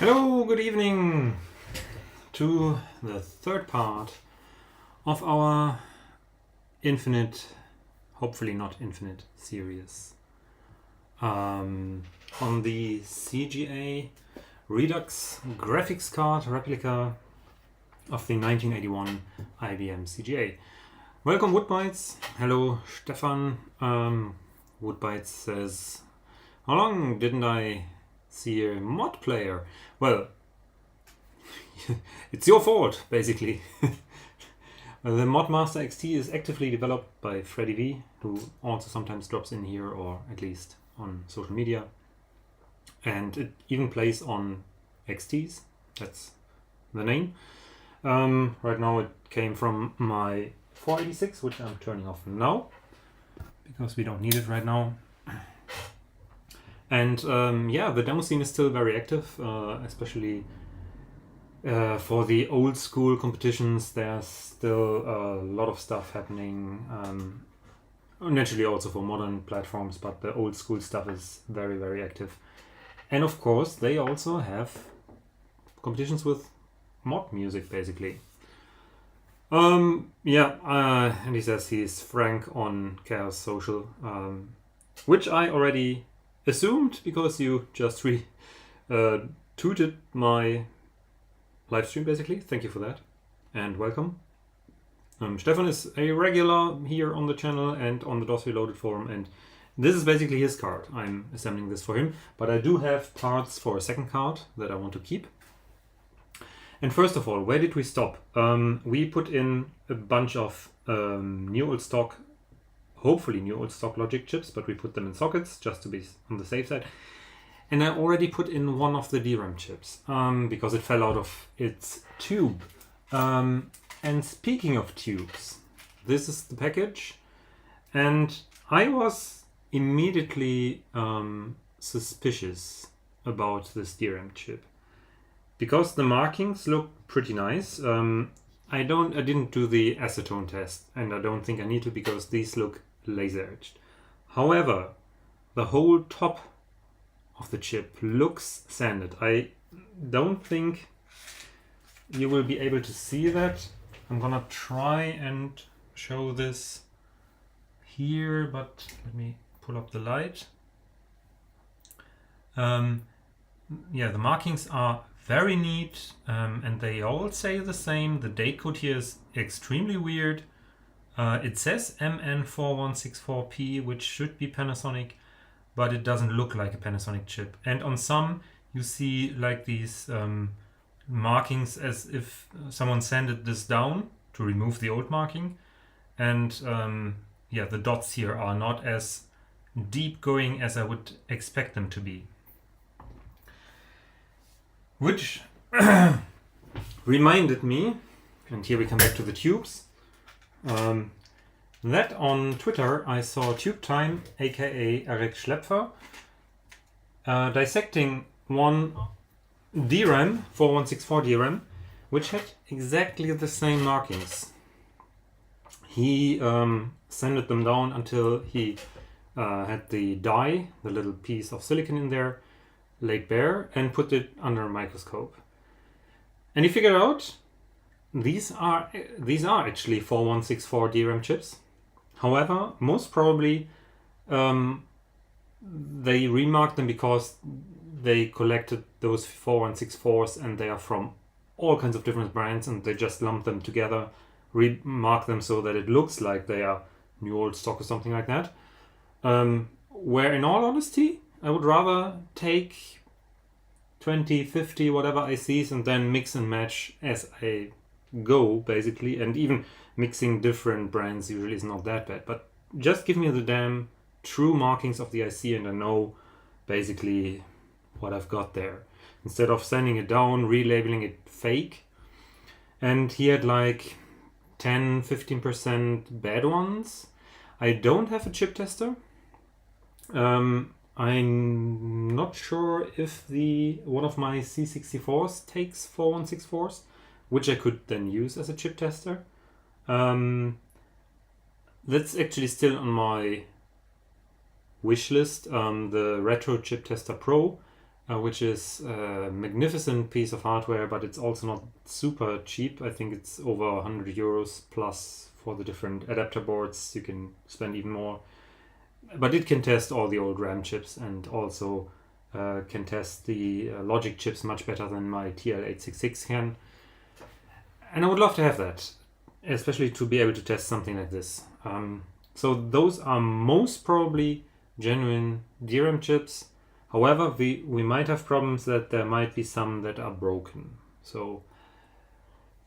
Hello, good evening to the third part of our infinite, hopefully not infinite, series on the CGA Redux graphics card replica of the 1981 IBM CGA. Welcome Woodbites. Hello Stefan. Woodbites says, how long didn't I see a mod player? Well, it's your fault, basically. The Modmaster XT is actively developed by Freddy V, who also sometimes drops in here, or at least on social media. And it even plays on XTs, that's the name. Right now it came from my 486, which I'm turning off now, because we don't need it right now. And yeah, the demo scene is still very active, especially for the old school competitions. There's still a lot of stuff happening, naturally also for modern platforms, but the old school stuff is very, very active. And of course, they also have competitions with mod music, basically. Yeah, and he says he's Frank on Chaos Social, which I already assumed because you just tooted my live stream, basically. Thank you for that and welcome. Stefan is a regular here on the channel and on the DOS Reloaded forum, and this is basically his card. I'm assembling this for him, but I do have parts for a second card that I want to keep. And first of all, where did we stop? We put in a bunch of new old stock, hopefully new old stock logic chips, but we put them in sockets just to be on the safe side. And I already put in one of the DRAM chips because it fell out of its tube. And speaking of tubes, this is the package. And I was immediately suspicious about this DRAM chip because the markings look pretty nice. I didn't do the acetone test, and I don't think I need to because these look laser etched. However, the whole top of the chip looks sanded. I don't think you will be able to see that. I'm gonna try and show this here, but let me pull up the light. Yeah, the markings are very neat, and they all say the same. The date code here is extremely weird. It says MN4164P, which should be Panasonic, but it doesn't look like a Panasonic chip. And on some, you see like these markings as if someone sanded this down to remove the old marking. And yeah, the dots here are not as deep going as I would expect them to be. Which reminded me, and here we come back to the tubes, that on Twitter I saw Tube Time, aka Eric Schlepfer, dissecting one DRAM, 4164 DRAM, which had exactly the same markings. He sanded them down until he had the die, the little piece of silicon in there, laid bare, and put it under a microscope. And he figured out these are actually 4164 DRAM chips. However, most probably they remarked them because they collected those 4164s and they are from all kinds of different brands, and they just lumped them together, remark them so that it looks like they are new old stock or something like that. Where in all honesty, I would rather take 20, 50, whatever ICs and then mix and match as I go, basically. And even mixing different brands usually is not that bad. But just give me the damn true markings of the IC and I know basically what I've got there. Instead of sending it down, relabeling it fake. And he had like 10, 15% bad ones. I don't have a chip tester. I'm not sure if one of my C64s takes 4164s, which I could then use as a chip tester. That's actually still on my wish list, the Retro Chip Tester Pro. which is a magnificent piece of hardware, but it's also not super cheap. I think it's over 100 euros plus for the different adapter boards. You can spend even more. But it can test all the old RAM chips and also can test the logic chips much better than my TL866 can. And I would love to have that, especially to be able to test something like this. So those are most probably genuine DRAM chips. However, we might have problems that there might be some that are broken. So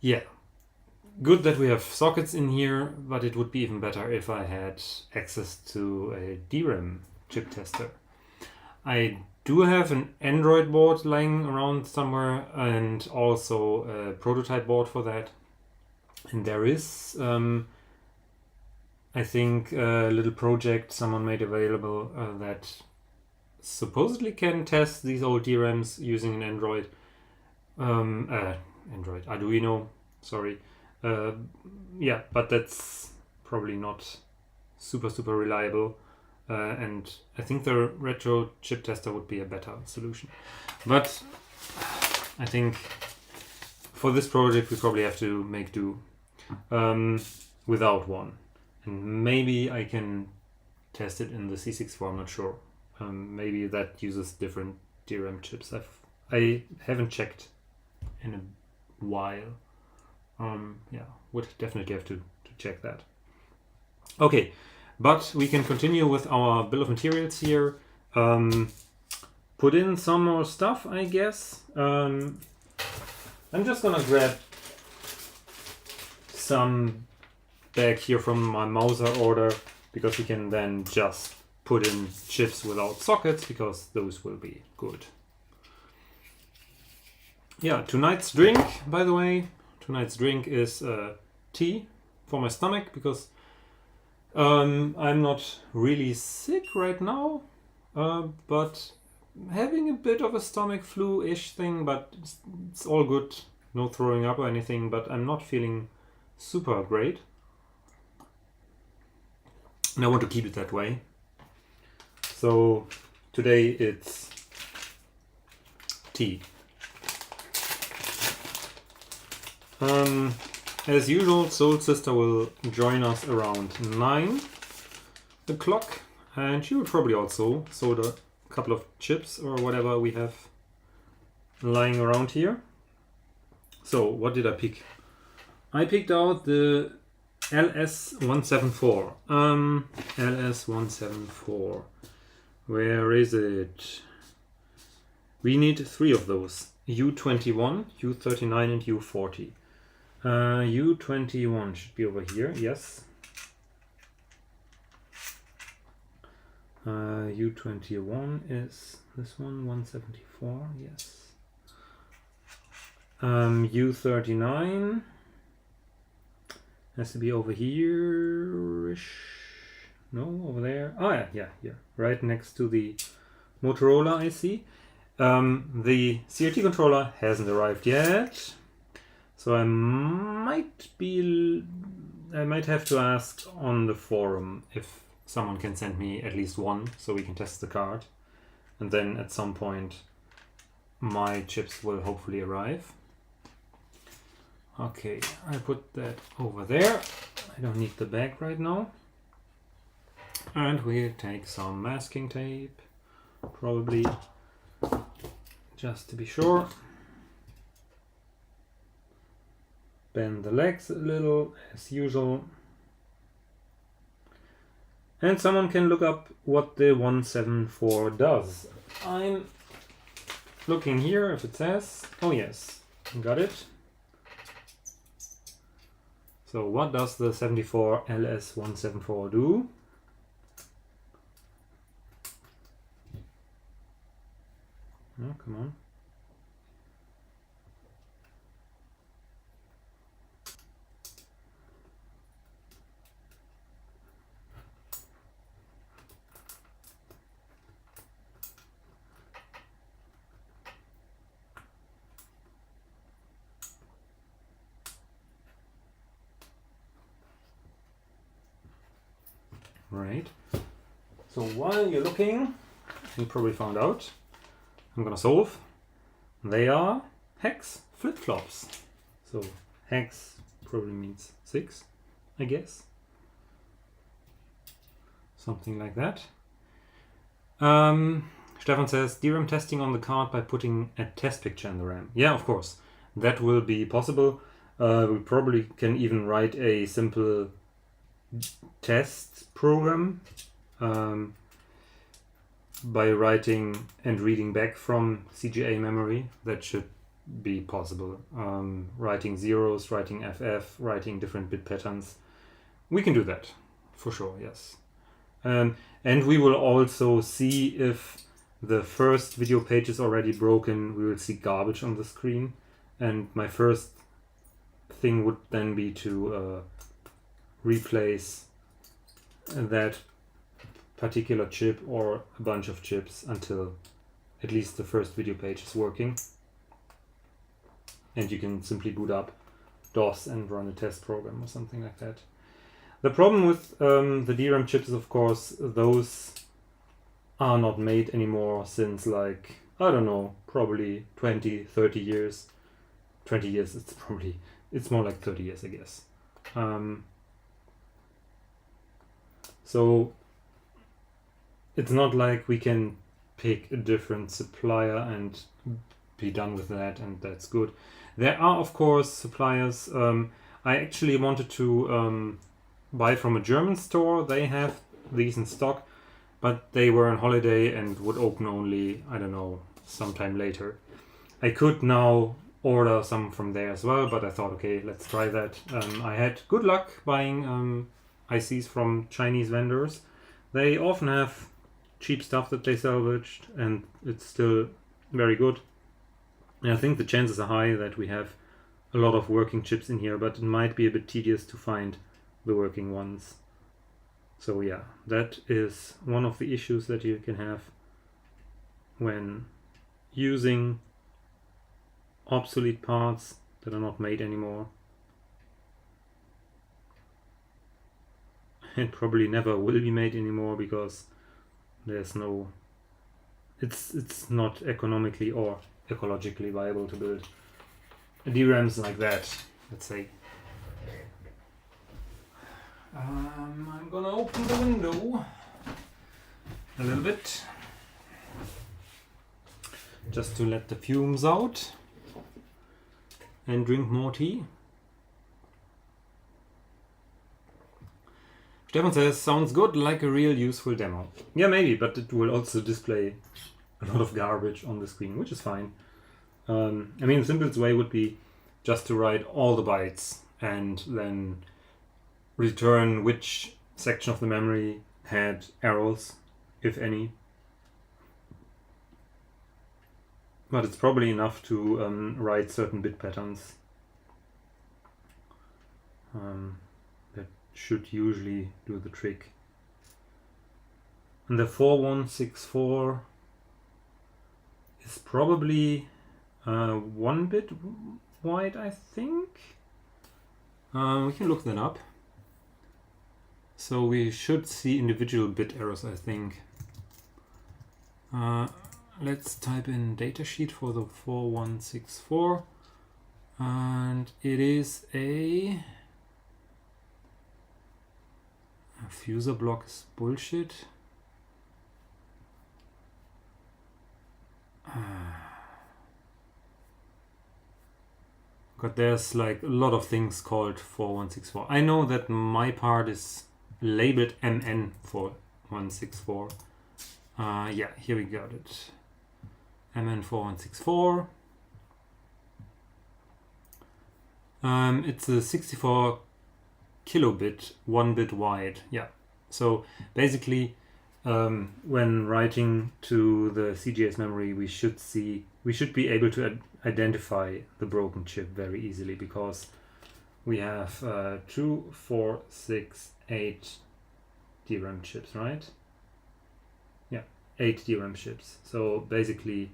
yeah, good that we have sockets in here, but it would be even better if I had access to a DRAM chip tester. I do have an Android board lying around somewhere and also a prototype board for that. And there is, I think, a little project someone made available that supposedly can test these old DRAMs using an Android, Arduino, sorry. Yeah, but that's probably not super reliable. And I think the retro chip tester would be a better solution. But I think for this project we probably have to make do without one. And maybe I can test it in the C64, I'm not sure. Maybe that uses different DRAM chips. I haven't checked in a while. Yeah, would definitely have to check that. Okay, but we can continue with our bill of materials here. Put in some more stuff, I guess. I'm just gonna grab some back here from my Mauser order, because we can then just put in chips without sockets, because those will be good. Yeah, tonight's drink, by the way, tonight's drink is tea for my stomach, because I'm not really sick right now, but having a bit of a stomach flu-ish thing, but it's all good, no throwing up or anything, but I'm not feeling super great. And I want to keep it that way. So today it's tea. As usual, Soul Sister will join us around 9 o'clock, and she will probably also solder a couple of chips or whatever we have lying around here. So what did I pick? I picked out the LS174. LS174. Where is it? We need 3 of those. U21, U39 and U40. U21 should be over here, yes. U21 is this one, 174, yes. U39 has to be over here-ish. No, over there. Oh yeah, here. Right next to the Motorola IC. The CRT controller hasn't arrived yet. So I might have to ask on the forum if someone can send me at least one so we can test the card. And then at some point my chips will hopefully arrive. Okay, I put that over there. I don't need the bag right now. And we'll take some masking tape, probably, just to be sure. Bend the legs a little, as usual. And someone can look up what the 174 does. I'm looking here if it says, oh yes, got it. So what does the 74 LS174 do? Oh, come on. Right. So while you're looking, you probably found out. I'm gonna solve. They are hex flip-flops. So hex probably means 6, I guess. Something like that. Stefan says, DRAM testing on the card by putting a test picture in the RAM. Yeah, of course. That will be possible. We probably can even write a simple test program by writing and reading back from CGA memory. That should be possible. Writing zeros, writing FF, writing different bit patterns. We can do that, for sure, yes. And we will also see if the first video page is already broken. We will see garbage on the screen. And my first thing would then be to replace that particular chip or a bunch of chips until at least the first video page is working. And you can simply boot up DOS and run a test program or something like that. The problem with the DRAM chips is, of course, those are not made anymore since, like, I don't know, probably 20, 30 years. 20 years, it's more like 30 years, I guess. So it's not like we can pick a different supplier and be done with that, and that's good. There are, of course, suppliers. I actually wanted to buy from a German store. They have these in stock, but they were on holiday and would open only, I don't know, sometime later. I could now order some from there as well, but I thought, okay, let's try that. I had good luck buying ICs from Chinese vendors. They often have cheap stuff that they salvaged, and it's still very good. And I think the chances are high that we have a lot of working chips in here, but it might be a bit tedious to find the working ones. So yeah, that is one of the issues that you can have when using obsolete parts that are not made anymore. And probably never will be made anymore because there's no, it's not economically or ecologically viable to build DRAMs like that, let's say. I'm gonna open the window a little bit just to let the fumes out and drink more tea. Stefan says, sounds good, like a real useful demo. Yeah, maybe, but it will also display a lot of garbage on the screen, which is fine. I mean, the simplest way would be just to write all the bytes and then return which section of the memory had errors, if any. But it's probably enough to write certain bit patterns. That should usually do the trick. And the 4164 is probably 1 bit wide, I think. We can look that up. So we should see individual bit errors, I think. Let's type in datasheet for the 4164. And it is a fuser block is bullshit. But there's like a lot of things called 4164. I know that my part is labeled MN for 164. Yeah, here we got it. MN 4164. It's a 64 kilobit, 1 bit wide. Yeah. So basically, when writing to the CGS memory, we should be able to identify the broken chip very easily, because we have 2, 4, 6, 8 DRAM chips, right? Yeah, 8 DRAM chips. So basically,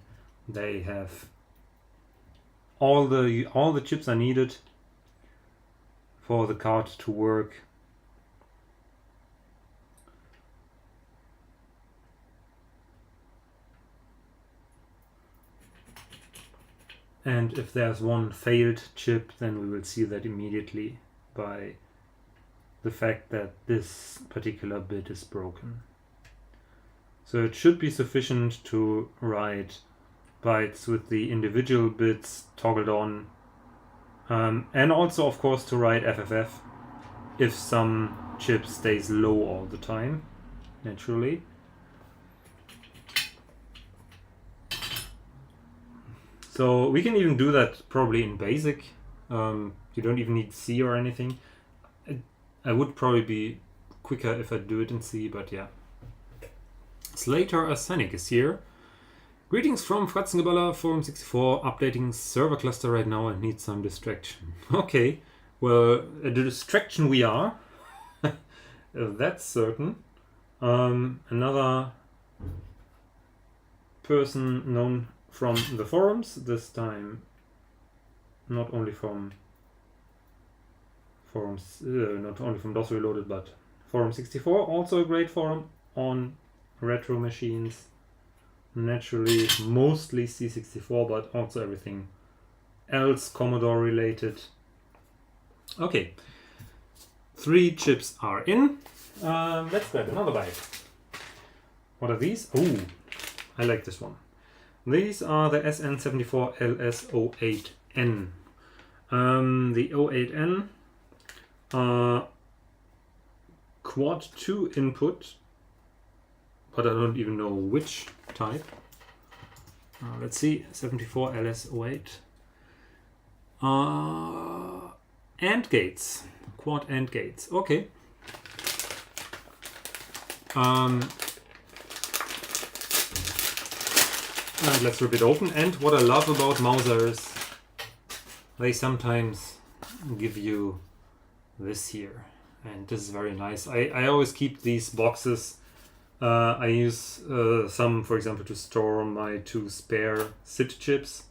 they have all the chips are needed for the card to work. And if there's one failed chip, then we will see that immediately by the fact that this particular bit is broken. So it should be sufficient to write bytes with the individual bits toggled on, and also of course to write FFF if some chip stays low all the time, naturally. So we can even do that probably in BASIC. You don't even need C or anything. I would probably be quicker if I do it in C, but yeah. Slater Arsenic is here. Greetings from Fratzengeballer, Forum 64, updating server cluster right now and need some distraction. Okay, well, the distraction we are. That's certain. Another person known from the forums, this time not only from forums, not only from DOS Reloaded, but Forum 64, also a great forum on retro machines. Naturally, mostly C64, but also everything else Commodore related. Okay, 3 chips are in. Let's grab another bite. What are these? Oh, I like this one. These are the SN74LS08N. The 08N quad 2 input, but I don't even know which type. Let's see, 74LS08. AND gates, quad AND gates. Okay. And let's rip it open. And what I love about Mauser is they sometimes give you this here, and this is very nice. I always keep these boxes. I use some, for example, to store my 2 spare SID chips.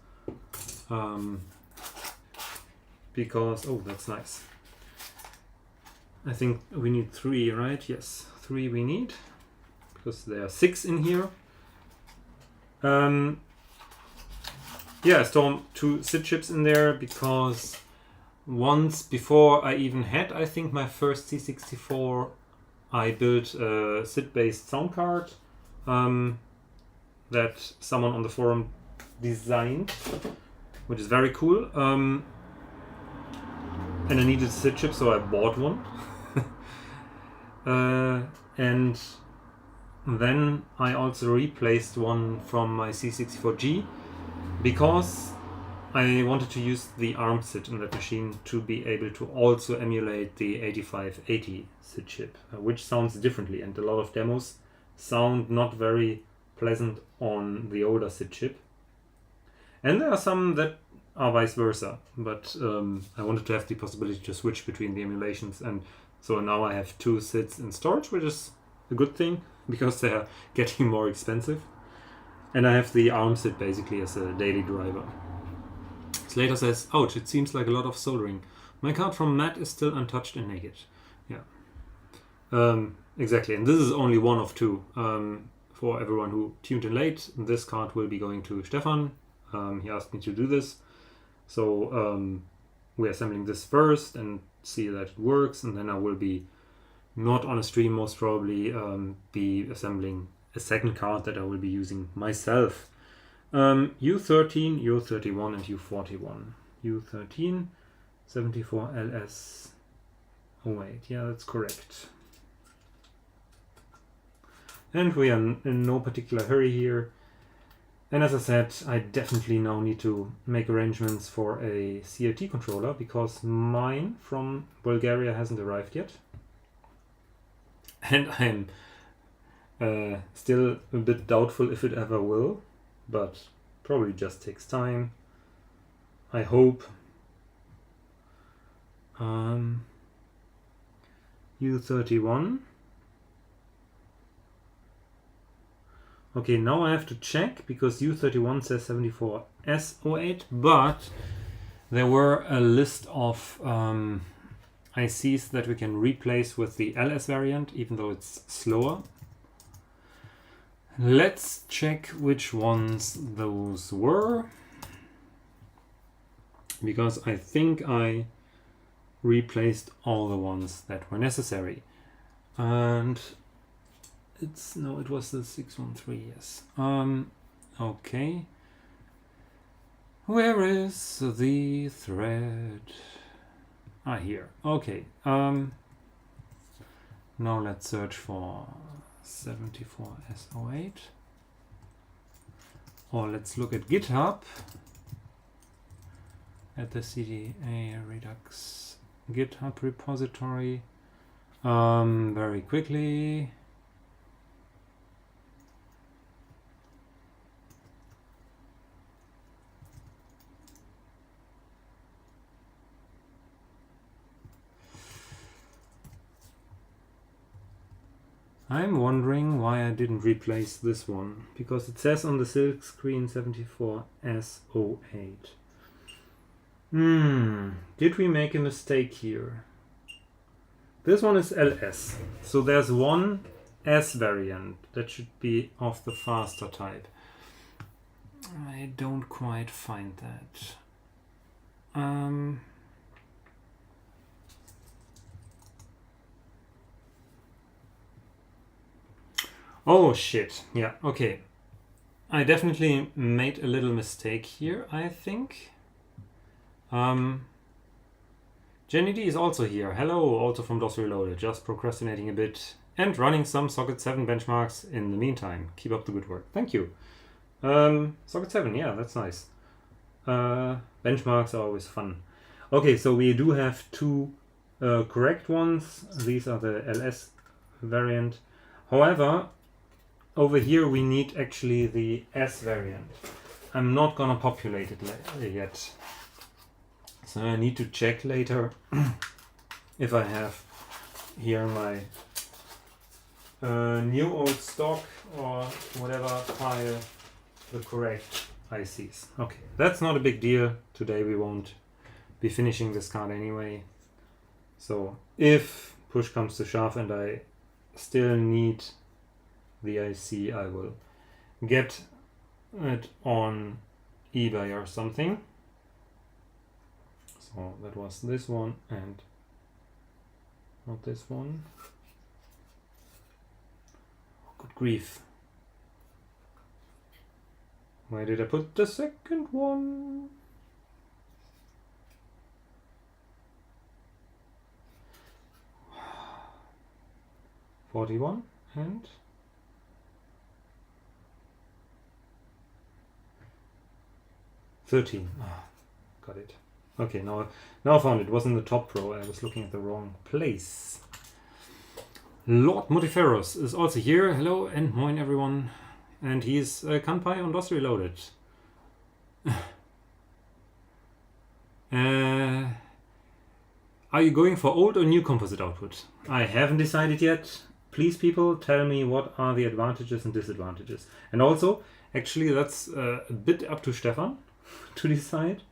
Because, oh, that's nice. I think we need 3, right? Yes, 3 we need, because there are 6 in here. Yeah, I store 2 SID chips in there because once before I even had, I think, my first C64, I built a SID-based sound card that someone on the forum designed, which is very cool. And I needed a SID chip, so I bought one. And then I also replaced one from my C64G because I wanted to use the ARM SID in that machine to be able to also emulate the 8580 SID chip, which sounds differently, and a lot of demos sound not very pleasant on the older SID chip. And there are some that are vice versa, but I wanted to have the possibility to switch between the emulations, and so now I have 2 SIDs in storage, which is a good thing because they are getting more expensive. And I have the ARM SID basically as a daily driver. Slater says, ouch, it seems like a lot of soldering. My card from Matt is still untouched and naked. Yeah. Exactly, and this is only one of 2. For everyone who tuned in late, this card will be going to Stefan. He asked me to do this. So we're assembling this first and see that it works, and then I will be, not on a stream most probably, be assembling a second card that I will be using myself. U13, U31 and U41. U13, 74LS08. Yeah, that's correct. And we are in no particular hurry here. And as I said, I definitely now need to make arrangements for a CRT controller because mine from Bulgaria hasn't arrived yet. And I'm still a bit doubtful if it ever will, but probably just takes time, I hope. U31. Okay, now I have to check because U31 says 74S08, but there were a list of ICs that we can replace with the LS variant, even though it's slower. Let's check which ones those were. because I think I replaced all the ones that were necessary. And it was the 613, yes. Okay. Where is the thread? Here. Okay. Now let's search for 74S08. Or let's look at GitHub at the CGA Redux GitHub repository very quickly. I'm wondering why I didn't replace this one, because it says on the silk screen 74S08. Did we make a mistake here? This one is LS, so there's one S variant that should be of the faster type. I don't quite find that. Oh shit, yeah, okay. I definitely made a little mistake here, I think. Jenny D is also here. Hello, also from DOS Reloaded. Just procrastinating a bit and running some Socket 7 benchmarks in the meantime. Keep up the good work. Thank you. Socket 7, yeah, that's nice. Benchmarks are always fun. Okay, so we do have two correct ones. These are the LS variant. However, over here we need actually the S variant. I'm not gonna populate it yet. So I need to check later if I have here my new old stock or whatever file the correct ICs. Okay, that's not a big deal. Today we won't be finishing this card anyway. So if push comes to shove and I still need the IC, I will get it on eBay or something. So that was this one and not this one. Good grief. Where did I put the second one? $41 and $13. Got it. Okay, now I found it. It was in the top row. I was looking at the wrong place. Lord Motiferos is also here. Hello and moin everyone. And he's Kanpai on DOS Reloaded. Are you going for old or new composite output? I haven't decided yet. Please people tell me what are the advantages and disadvantages. And also, actually that's a bit up to Stefan to decide.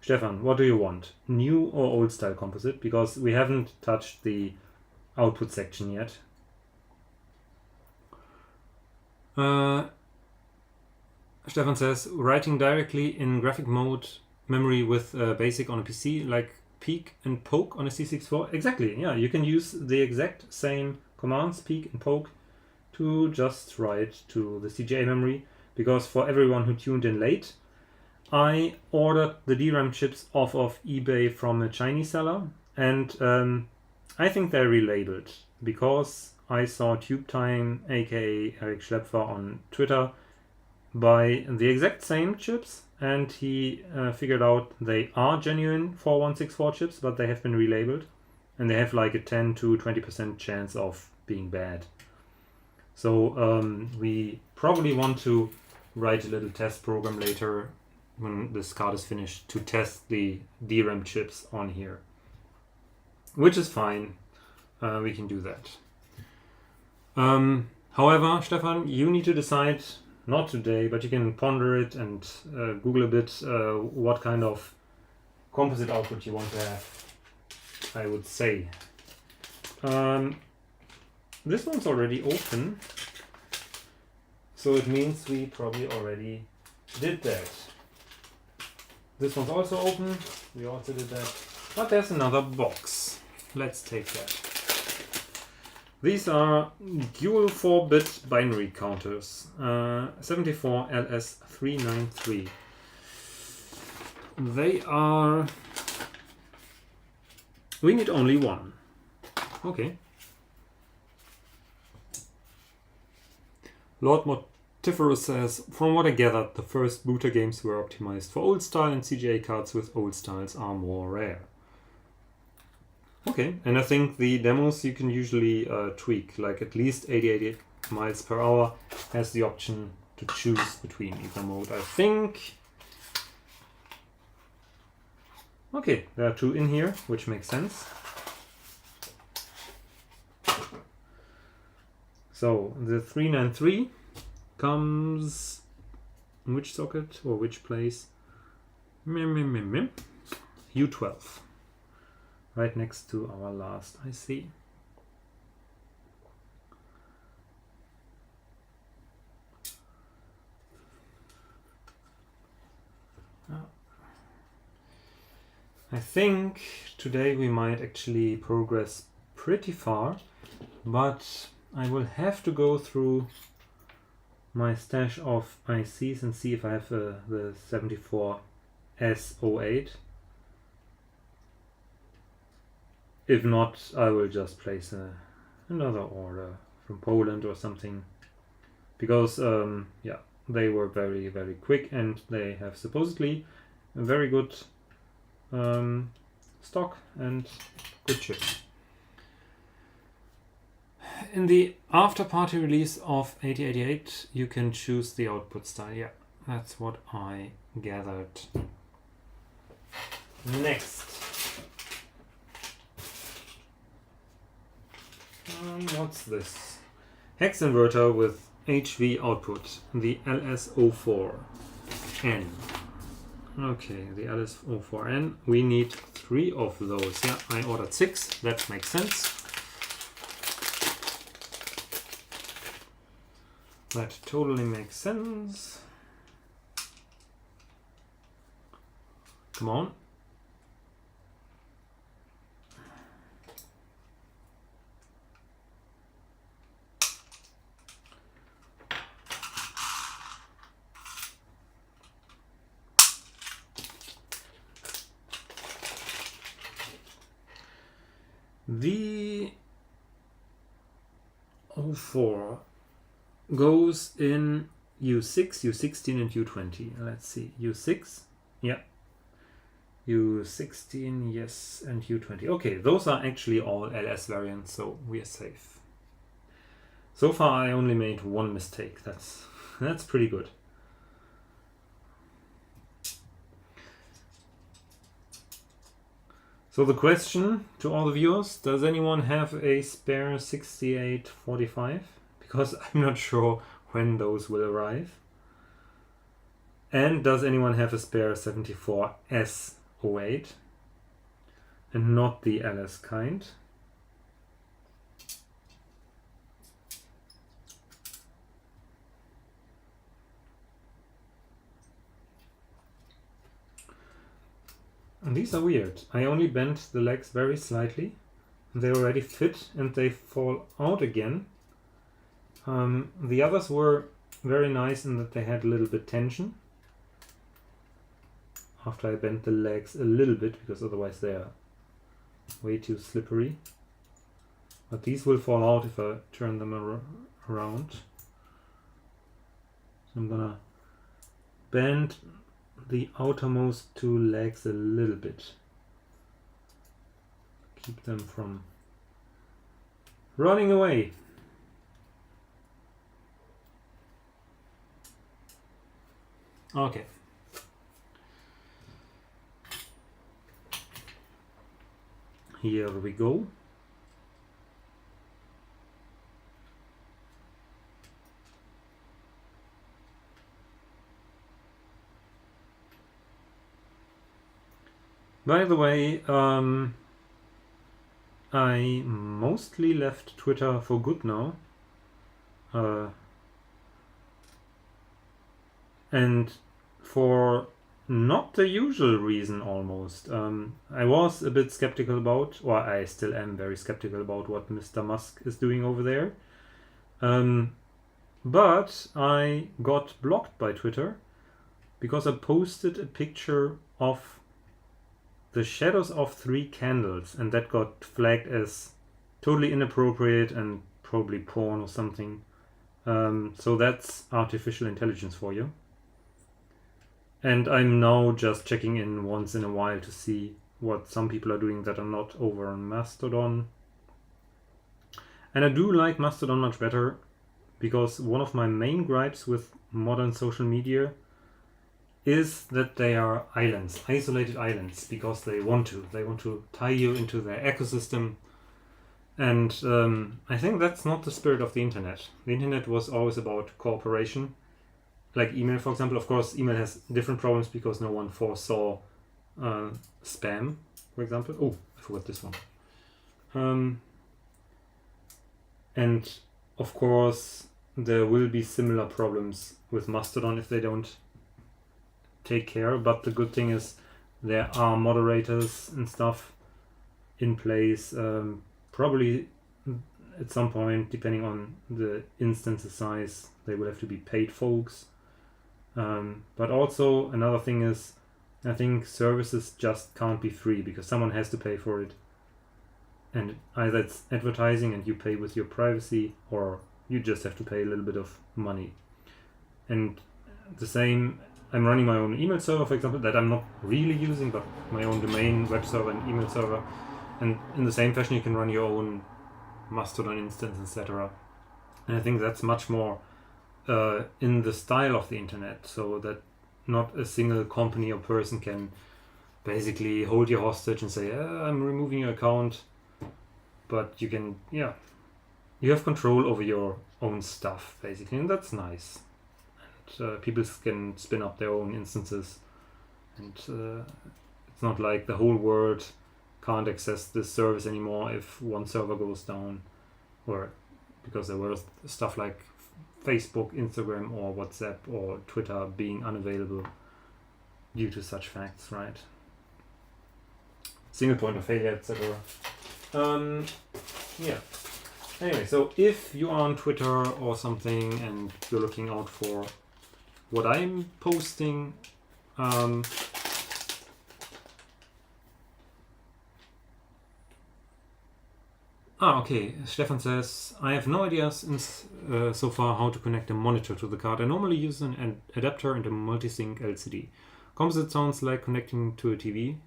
Stefan, what do you want? New or old style composite? Because we haven't touched the output section yet. Stefan says, writing directly in graphic mode memory with BASIC on a PC, like peek and poke on a C64. Exactly, yeah, you can use the exact same commands, peek and poke, to just write to the CGA memory. Because for everyone who tuned in late, I ordered the DRAM chips off of eBay from a Chinese seller, and I think they're relabeled because I saw Tube Time, aka Eric Schlepfer, on Twitter buy the exact same chips, and he figured out they are genuine 4164 chips, but they have been relabeled, and they have like a 10 to 20% chance of being bad. So we probably want to write a little test program later when this card is finished to test the DRAM chips on here, which is fine. We can do that. However, Stefan, you need to decide, not today, but you can ponder it and Google a bit what kind of composite output you want to have, I would say. This one's already open, so it means we probably already did that. This one's also open. We also did that. But there's another box. Let's take that. These are dual 4-bit binary counters. 74LS393. They are... We need only one. Okay. Lord Mortiferous says, from what I gathered, the first Booter games were optimized for old style and CGA cards with old styles are more rare. Okay, and I think the demos you can usually tweak, like at least 80 miles per hour has the option to choose between either mode, I think. Okay, there are two in here, which makes sense. So the 393 comes in which socket or which place? U12. Right next to our last IC. I think today we might actually progress pretty far, but I will have to go through my stash of ICs and see if I have the 74S08. If not, I will just place another order from Poland or something, because yeah, they were very, very quick and they have supposedly a very good stock and good chips. In the after party release of 8088 you can choose the output style. Yeah, that's what I gathered. Next. What's this? Hex inverter with HV output, the LS04N. Okay, the LS04N. We need 3 of those. Yeah, I ordered 6. That makes sense. That totally makes sense. Come on. The 04 goes in U6, U16 and U20. Let's see, U6, yeah, U16, yes, and U20. Okay, those are actually all LS variants, so we are safe. So far I only made one mistake. That's pretty good. So the question to all the viewers, does anyone have a spare 6845? Because I'm not sure when those will arrive. And does anyone have a spare 74S08? And not the LS kind? And these are weird. I only bent the legs very slightly. They already fit and they fall out again. The others were very nice in that they had a little bit tension. After I bent the legs a little bit, because otherwise they are way too slippery. But these will fall out if I turn them around. So I'm gonna bend the outermost 2 legs a little bit. Keep them from running away. Okay. Here we go. By the way, I mostly left Twitter for good now. And for not the usual reason almost. I was a bit skeptical about, or I still am very skeptical about what Mr. Musk is doing over there. But I got blocked by Twitter because I posted a picture of the shadows of 3 candles, and that got flagged as totally inappropriate and probably porn or something. So that's artificial intelligence for you. And I'm now just checking in once in a while to see what some people are doing that are not over on Mastodon. And I do like Mastodon much better, because one of my main gripes with modern social media is that they are islands, isolated islands, because they want to tie you into their ecosystem. And I think that's not the spirit of the internet. The internet was always about cooperation. Like email, for example. Of course, email has different problems because no one foresaw spam, for example. Oh, I forgot this one. And of course, there will be similar problems with Mastodon if they don't take care. But the good thing is there are moderators and stuff in place. Probably at some point, depending on the instance size, they will have to be paid folks. But also another thing is, I think services just can't be free because someone has to pay for it. And either it's advertising and you pay with your privacy, or you just have to pay a little bit of money. And the same, I'm running my own email server, for example, that I'm not really using, but my own domain, web server and email server. And in the same fashion, you can run your own Mastodon instance, etc. And I think that's much more in the style of the internet, so that not a single company or person can basically hold you hostage and say, I'm removing your account. But you can, you have control over your own stuff, basically, and that's nice. And people can spin up their own instances, and it's not like the whole world can't access this service anymore if one server goes down, or because there were stuff like Facebook, Instagram, or WhatsApp, or Twitter being unavailable due to such facts, right? Single point of failure, etc. Anyway, so if you are on Twitter or something and you're looking out for what I'm posting, okay. Stefan says, I have no ideas so far how to connect a monitor to the card. I normally use an adapter and a multi-sync LCD. Composite sounds like connecting to a TV.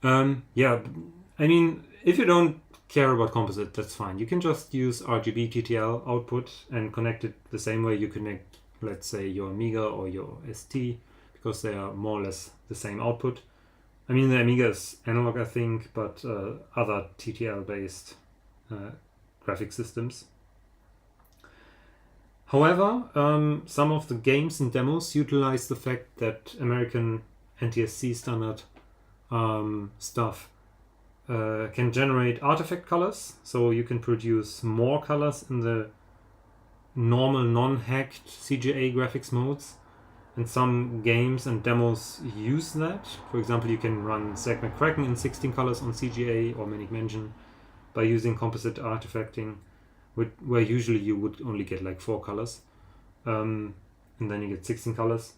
I mean, if you don't care about composite, that's fine. You can just use RGB TTL output and connect it the same way you connect, let's say, your Amiga or your ST, because they are more or less the same output. I mean, the Amiga is analog, I think, but other TTL-based graphic systems. However, some of the games and demos utilize the fact that American NTSC standard stuff can generate artifact colors, so you can produce more colors in the normal non-hacked CGA graphics modes, and some games and demos use that. For example, you can run Zack McCracken in 16 colors on CGA or Manic Mansion by using composite artifacting, where usually you would only get like 4 colors, and then you get 16 colors.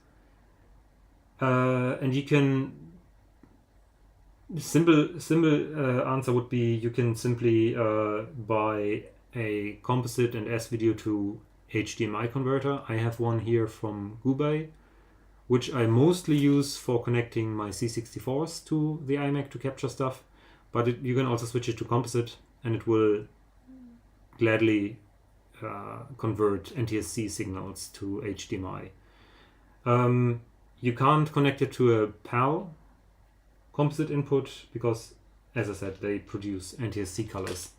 And you can simple answer would be you can simply buy a composite and S-video to HDMI converter. I have one here from Gubei, which I mostly use for connecting my C64s to the iMac to capture stuff, but you can also switch it to composite and it will gladly convert NTSC signals to HDMI. You can't connect it to a PAL composite input because, as I said, they produce NTSC colors.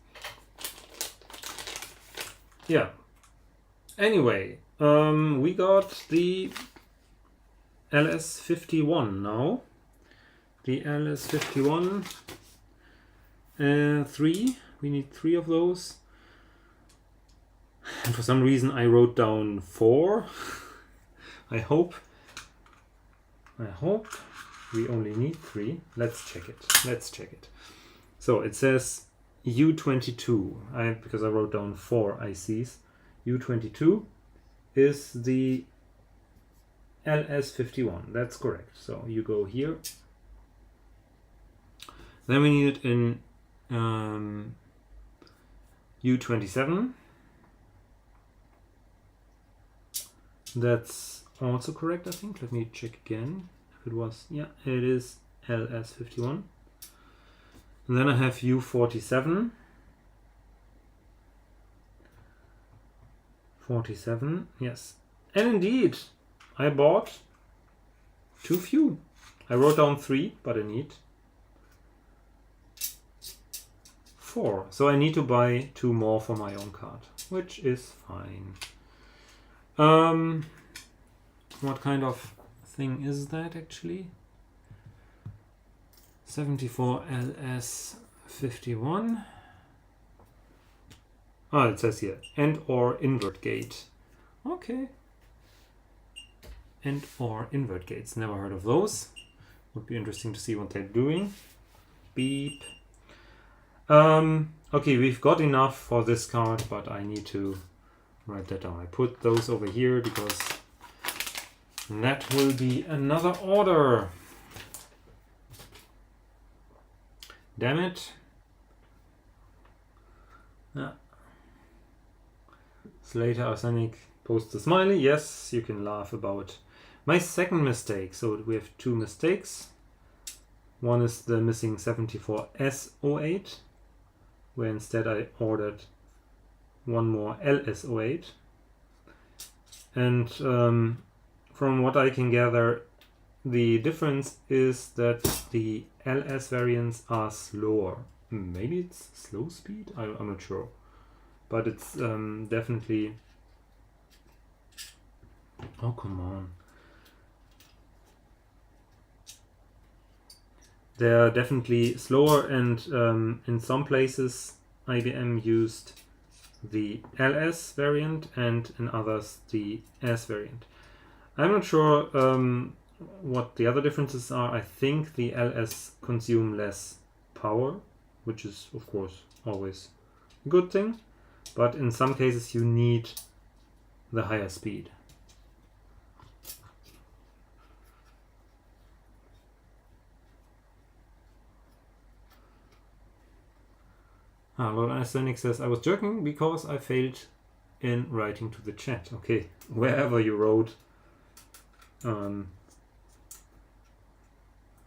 Yeah. Anyway, we got the LS51 now. The LS51 3. We need 3 of those. And for some reason I wrote down 4. I hope. I hope we only need 3. Let's check it. Let's check it. So it says U22, because I wrote down 4 ICs. U22 is the LS51. That's correct. So you go here. Then we need it in U27. That's also correct, I think. Let me check again if it was. Yeah, it is LS51. And then I have U47. 47, yes. And indeed, I bought too few. I wrote down 3, but I need 4. So I need to buy 2 more for my own card, which is fine. What kind of thing is that actually? 74 LS51. Oh, it says here, and or invert gate. Okay. And or invert gates. Never heard of those. Would be interesting to see what they're doing. Beep. Okay, we've got enough for this card, but I need to write that down. I put those over here because that will be another order. Damn it. Yeah. Slater Arsenic posts a smiley. Yes, you can laugh about my second mistake. So we have 2 mistakes. One is the missing 74S08, where instead I ordered one more LS08. And from what I can gather, the difference is that the LS variants are slower. Maybe it's slow speed? I'm not sure. But it's definitely... Oh, come on. They're definitely slower, and in some places IBM used the LS variant and in others the S variant. I'm not sure what the other differences are. I think the LS consume less power, which is of course always a good thing, but in some cases you need the higher speed. Lord Arsenic says, I was joking because I failed in writing to the chat. Okay, wherever you wrote, I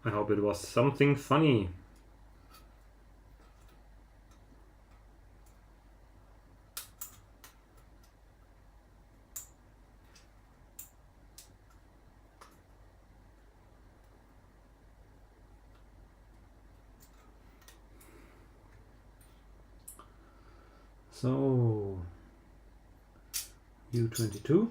hope it was something funny. So, U22.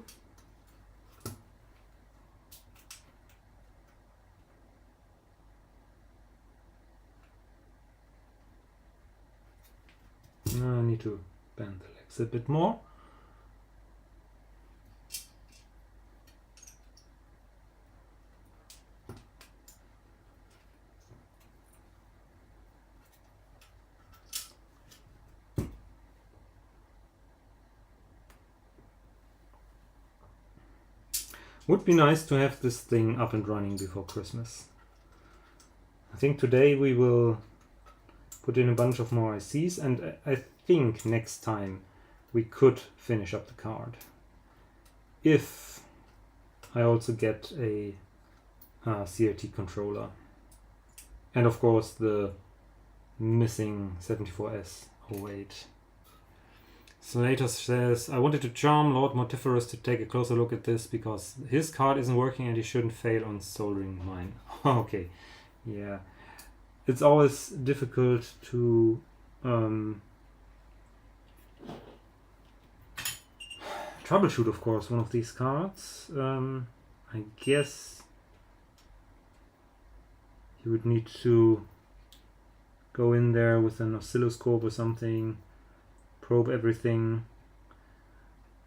Now I need to bend the legs a bit more. Would be nice to have this thing up and running before Christmas. I think today we will put in a bunch of more ICs, and I think next time we could finish up the card. If I also get a CRT controller. And of course the missing 74S08. Slater says, I wanted to charm Lord Mortiferous to take a closer look at this because his card isn't working and he shouldn't fail on soldering mine. Okay, yeah. It's always difficult to troubleshoot, of course, one of these cards. I guess you would need to go in there with an oscilloscope or something. Probe everything.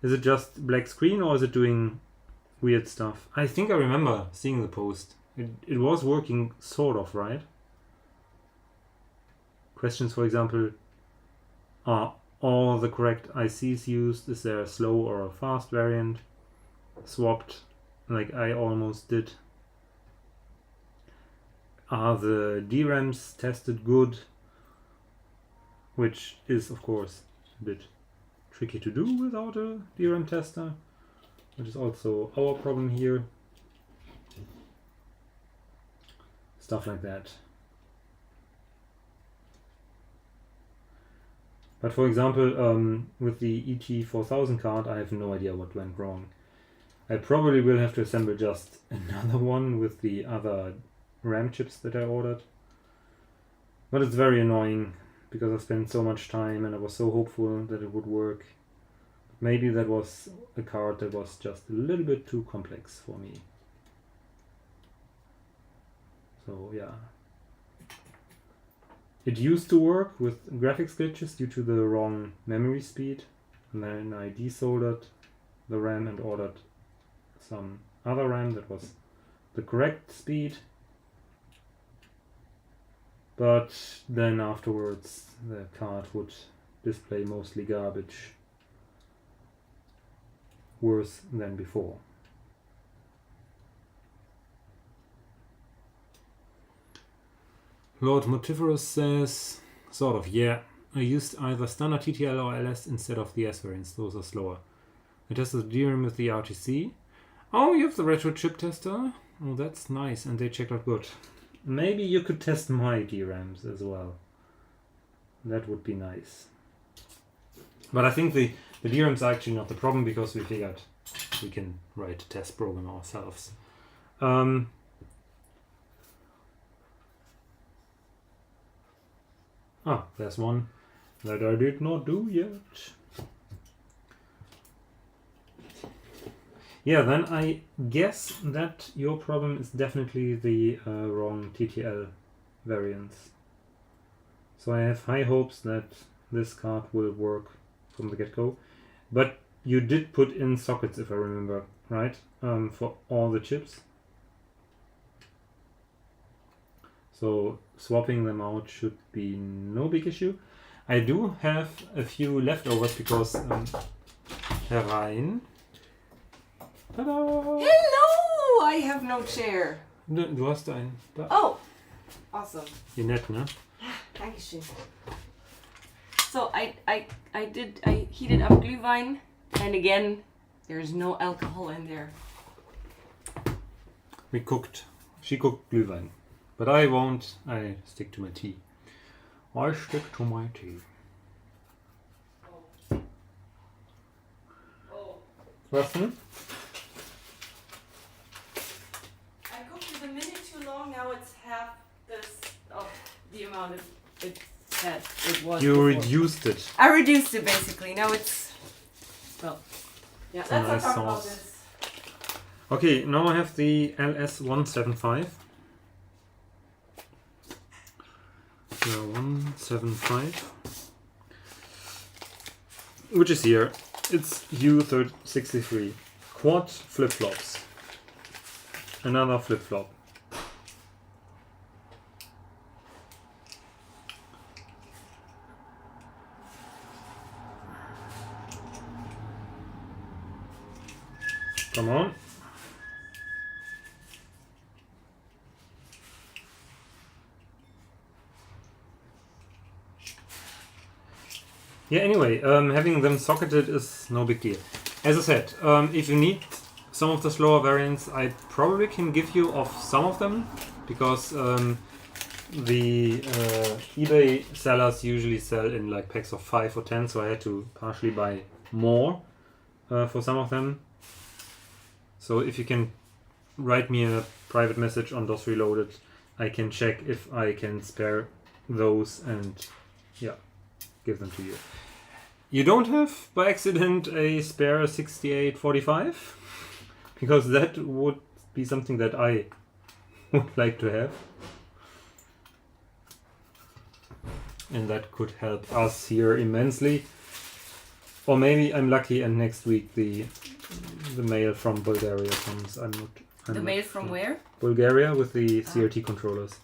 Is it just black screen or is it doing weird stuff? I think I remember seeing the post it was working sort of, right? Questions, for example, are all the correct ICs used? Is there a slow or a fast variant? Swapped, like I almost did. Are the DRAMs tested good? Which is, of course, a bit tricky to do without a DRAM tester, which is also our problem here. Stuff like that. But for example, with the ET4000 card, I have no idea what went wrong. I probably will have to assemble just another one with the other RAM chips that I ordered. But it's very annoying because I spent so much time and I was so hopeful that it would work. Maybe that was a card that was just a little bit too complex for me. So yeah. It used to work with graphics glitches due to the wrong memory speed, and then I desoldered the RAM and ordered some other RAM that was the correct speed. But then afterwards the card would display mostly garbage, worse than before. Lord Motiferous says, sort of, yeah. I used either standard TTL or LS instead of the S variants, those are slower. I tested the DRAM with the RTC. Oh, you have the retro chip tester? Oh, that's nice, and they checked out good. Maybe you could test my DRAMs as well. That would be nice. But I think the DRAMs are actually not the problem because we figured we can write a test program ourselves. There's one that I did not do yet. Yeah, then I guess that your problem is definitely the wrong TTL variants. So I have high hopes that this card will work from the get-go. But you did put in sockets, if I remember, right? For all the chips. So swapping them out should be no big issue. I do have a few leftovers because herein. Tada! Hello! I have no chair. Du hast einen. Da. Oh! Awesome. Wie nett, ne? Dankeschön. So I heated up Glühwein, and again, there's no alcohol in there. She cooked Glühwein. But I won't. I stick to my tea. I stick to my tea. Was denn? I cooked it a minute too long. Now it's half this of the amount it said it was. You before. reduced it. I reduced it basically. Now it's yeah. It's a Let's not nice talk about sauce. this. Okay, now I have the LS175. The 175, which is here. It's U63 quad flip-flops. Another flip-flop. Come on. Yeah, anyway, having them socketed is no big deal. As I said, if you need some of the slower variants, I probably can give you of some of them, because the eBay sellers usually sell in like packs of 5 or 10, so I had to partially buy more for some of them. So if you can write me a private message on DOS Reloaded, I can check if I can spare those and yeah, give them to you. You don't have by accident a spare 6845, because that would be something that I would like to have, and that could help us here immensely. Or maybe I'm lucky and next week the mail from Bulgaria comes. I'm not The mail from where? Bulgaria with the CRT controllers.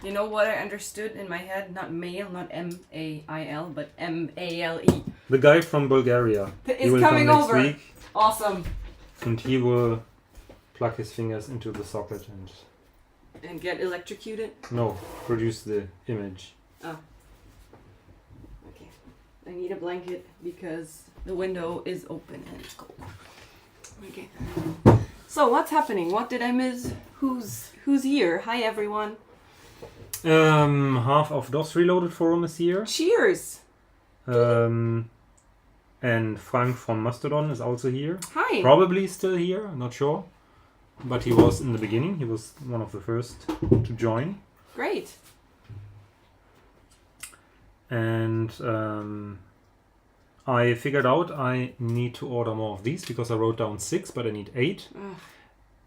You know what I understood in my head? Not mail, not M-A-I-L, but M-A-L-E. The guy from Bulgaria. Is coming come over. next week, Awesome. and he will plug his fingers into the socket And get electrocuted? no, produce the image. Oh. Okay. I need a blanket because the window is open and it's cold. Okay. So what's happening? What did I miss? Who's here? Hi everyone. Half of DOS Reloaded forum is here. Cheers. And Frank from Mastodon is also here. Hi. Probably still here, I'm not sure. But he was in the beginning. He was one of the first to join. Great. And I figured out I need to order more of these because I wrote down 6, but I need 8. Ugh.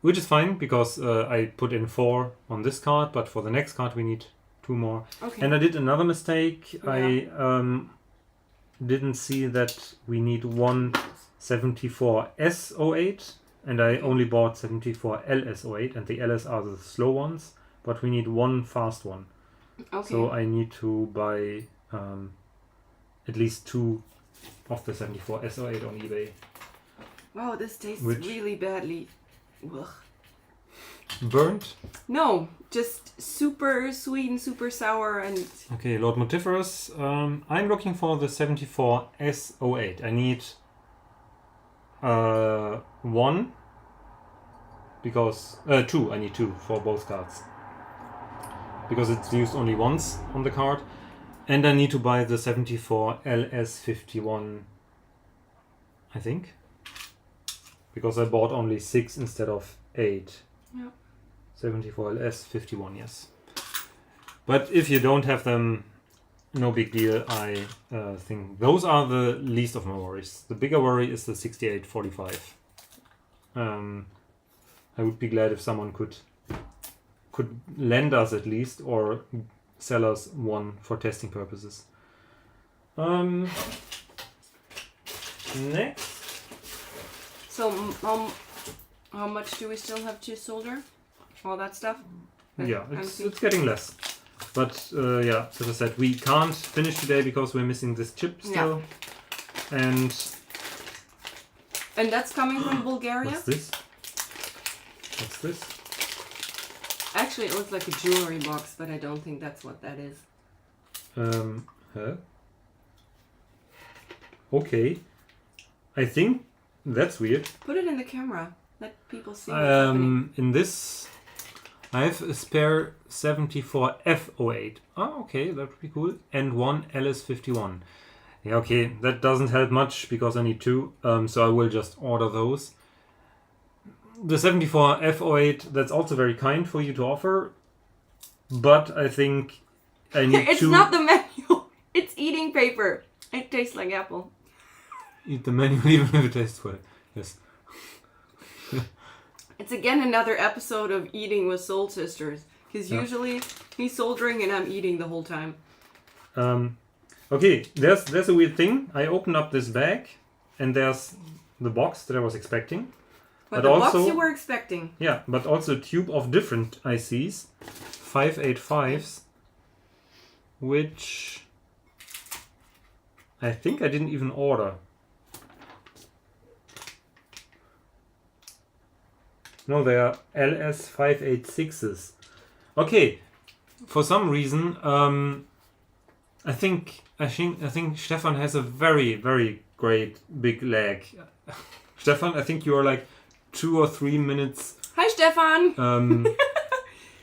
Which is fine because I put in 4 on this card, but for the next card we need 2 more. Okay. And I did another mistake. Yeah. I didn't see that we need one 74S08, and I only bought 74LS08, and the LS are the slow ones, but we need one fast one. Okay. So I need to buy at least 2 of the 74S08 on eBay. Wow, this tastes Which- really badly. Ugh. Burnt? No, just super sweet and super sour and Okay, Lord Multiferous. I'm looking for the 74S08. I need 1 because 2. I need 2 for both cards because it's used only once on the card, and I need to buy the 74LS51. I think because I bought only 6 instead of 8. yeah. 74LS51, yes. But if you don't have them, no big deal. I think those are the least of my worries. The bigger worry is the 6845. I would be glad if someone could lend us at least or sell us one for testing purposes. Next. So how much do we still have to solder? All that stuff? Yeah, it's getting less. But yeah, as I said, we can't finish today because we're missing this chip still. Yeah. And that's coming from Bulgaria? What's this? What's this? Actually, it looks like a jewelry box, but I don't think that's what that is. Huh? Okay. I think that's weird. Put it in the camera. Let people see what's happening. In this, I have a spare 74F08. Oh, okay, that would be cool. And one LS51. Yeah, okay, that doesn't help much because I need 2. So I will just order those. The 74F08, that's also very kind for you to offer. But I think I need It's 2. not the manual. It's eating paper. It tastes like apple. Eat the manual even if it tastes well. Yes. It's again another episode of Eating with Soul Sisters. Because usually he's soldering and I'm eating the whole time. Okay, there's a weird thing. I opened up this bag and there's the box that I was expecting. But the also, box you were expecting. Yeah, but also a tube of different ICs. 585s. Which I think I didn't even order. No, they are LS586s. Okay, for some reason, I think Stefan has a very, very great big leg. Stefan, I think you are like 2 or 3 minutes. Hi, Stefan.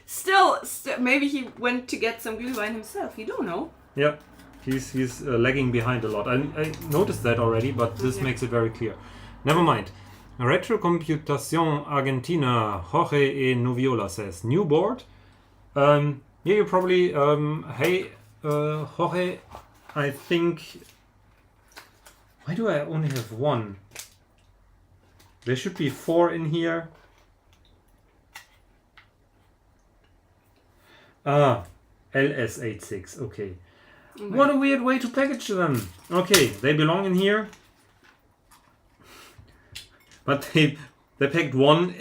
Still, maybe he went to get some Glühwein himself. You don't know. Yeah, he's lagging behind a lot. I noticed that already, but this makes it very clear. Never mind. Retrocomputación Argentina, Jorge e Noviola says, new board. Yeah, you probably, hey, Jorge, I think, why do I only have 1? There should be 4 in here. Ah, LS86, okay. What a weird way to package them. Okay, they belong in here. But they packed 1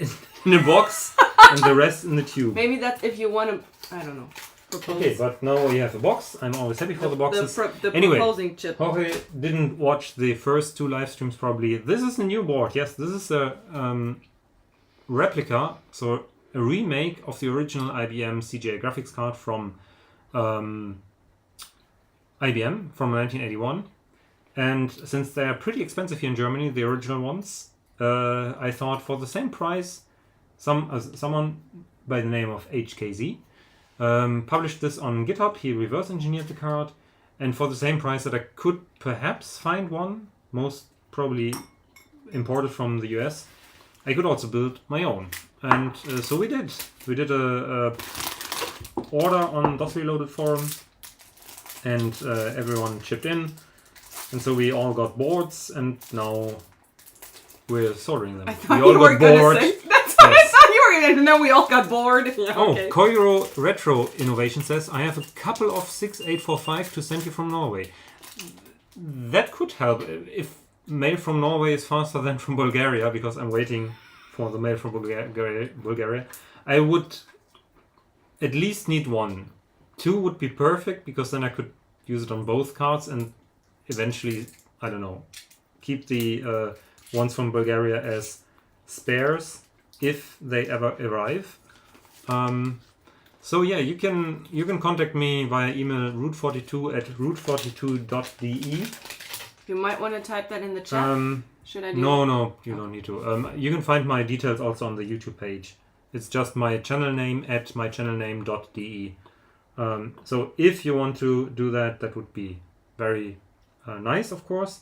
in a box and the rest in the tube. Maybe that's if you want to, I don't know, propose. Okay, but now we have a box. I'm always happy for the boxes. The Anyway, proposing chip. Jorge didn't watch the first 2 live streams probably. This is a new board. Yes, this is a replica, so a remake of the original IBM CGA graphics card from IBM from 1981. And since they are pretty expensive here in Germany, the original ones, I thought for the same price, someone by the name of HKZ published this on GitHub. He reverse engineered the card, and for the same price that I could perhaps find one, most probably imported from the US, I could also build my own. And so we did. We did a order on DOS Reloaded forum, and everyone chipped in. And so we all got boards, and now we're soldering them. I thought we all you were got going bored. to say. That's what I thought you were going to. No, we all got bored. Yeah, okay. Oh, Koiro Retro Innovation says, I have a couple of 6845 to send you from Norway. That could help if mail from Norway is faster than from Bulgaria, because I'm waiting for the mail from Bulgaria. I would at least need 1. 2 would be perfect, because then I could use it on both cards and eventually, I don't know, keep the ones from Bulgaria as spares if they ever arrive. So yeah, you can contact me via email root42@root42.de. You might want to type that in the chat. Should I do No, you don't need to. You can find my details also on the YouTube page. It's just my channel name at mychannelname.de. So if you want to do that, that would be very nice, of course.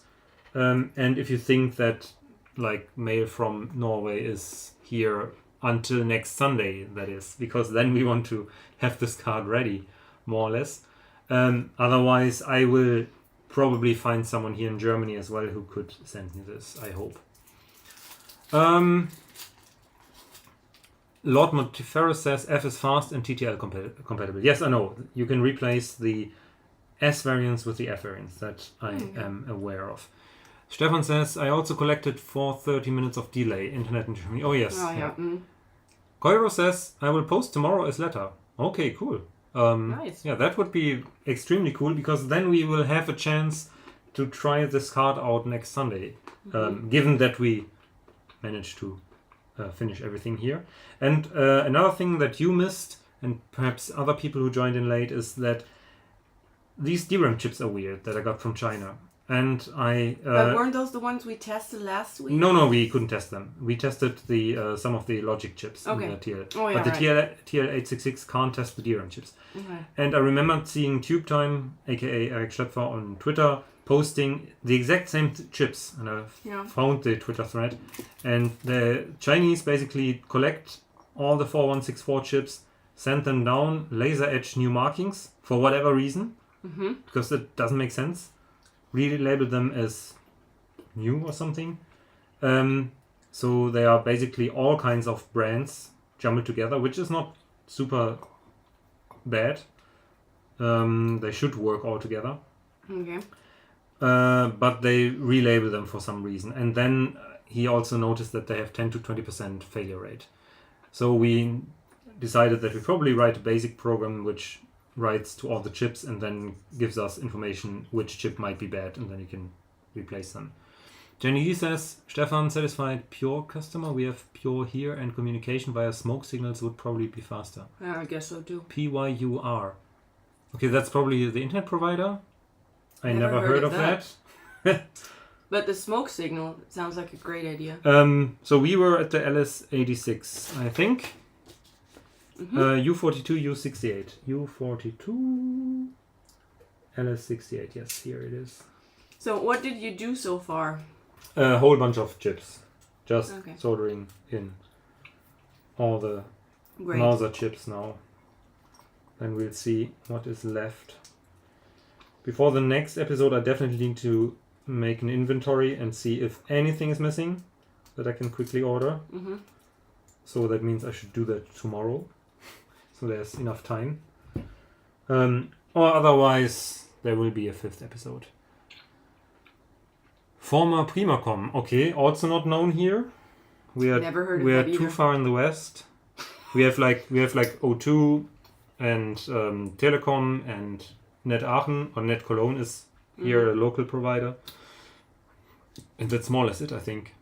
And if you think that like mail from Norway is here until next Sunday, that is, because then we want to have this card ready, more or less. Otherwise, I will probably find someone here in Germany as well who could send me this, I hope. Lord Monteferro says F is fast and TTL compatible. Yes, I know. You can replace the S variants with the F variants. That I am aware of. Stefan says, I also collected for 30 minutes of delay. Internet in Germany. Oh, yes. Oh, yeah. Koiro says, I will post tomorrow as letter. Okay, cool. Nice. Yeah, that would be extremely cool, because then we will have a chance to try this card out next Sunday, given that we managed to finish everything here. And another thing that you missed, and perhaps other people who joined in late, is that these DRAM chips are weird that I got from China. And but weren't those the ones we tested last week? No, we couldn't test them. We tested the some of the logic chips in the TL. Oh, yeah, but the TL866 can't test the DRAM chips. Okay. And I remember seeing TubeTime, aka Eric Schlepfer, on Twitter posting the exact same chips. And I found the Twitter thread. And the Chinese basically collect all the 4164 chips, send them down, laser etch new markings for whatever reason, because that doesn't make sense. Relabel them as new or something. So they are basically all kinds of brands jumbled together, which is not super bad. They should work all together. Okay. But they relabel them for some reason. And then he also noticed that they have 10 to 20% failure rate. So we decided that we probably write a basic program which writes to all the chips and then gives us information which chip might be bad, and then you can replace them. Jenny E says, Stefan, satisfied Pure customer? We have Pure here, and communication via smoke signals would probably be faster. Yeah, I guess so too. PYUR. Okay, that's probably the internet provider. I never heard of that. But the smoke signal sounds like a great idea. So we were at the LS86, I think. U42, U68. U42, LS68. Yes, here it is. So what did you do so far? A whole bunch of chips. Just soldering in all the Mauser chips now. Then we'll see what is left. Before the next episode, I definitely need to make an inventory and see if anything is missing that I can quickly order. So that means I should do that tomorrow. So there's enough time. Or otherwise, there will be a 5th episode. Former Primacom. Okay, also not known here. We are Never heard of we are that too either. far in the west. We have like O2 and Telekom and Net Aachen or Net Cologne is here a local provider. And that's more or less it, I think.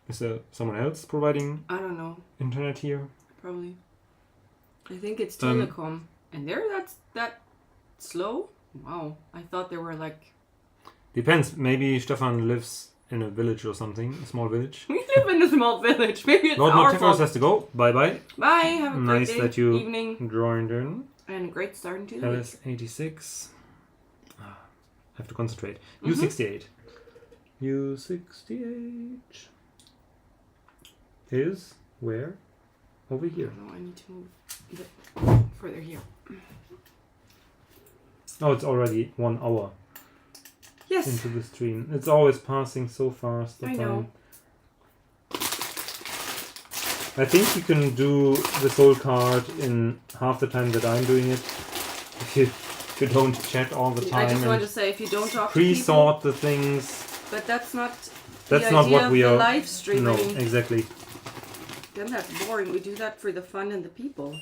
Is there someone else providing I don't know. internet here? Probably. I think it's Telecom. And that's that slow? Wow. I thought they were like... Depends. Maybe Stefan lives in a village or something, a small village. We live in a small village. Maybe it's Lord our Motivos fault. has to go. Bye bye. Bye. Have a great Nice day, that you evening. joined in. And a great start into the week. LS86. Have to concentrate. U68. U68 is where? Over here. No, I need to move a bit further here. Oh, it's already 1 hour Yes. into the stream. It's always passing so fast. I know. I think you can do this whole card in half the time that I'm doing it. If you don't chat all the time I just wanted and to say, if you don't talk to people, pre-sort the things. but that's not That's the not idea what of we the are. live streaming. No, exactly. Then that's boring. We do that for the fun and the people.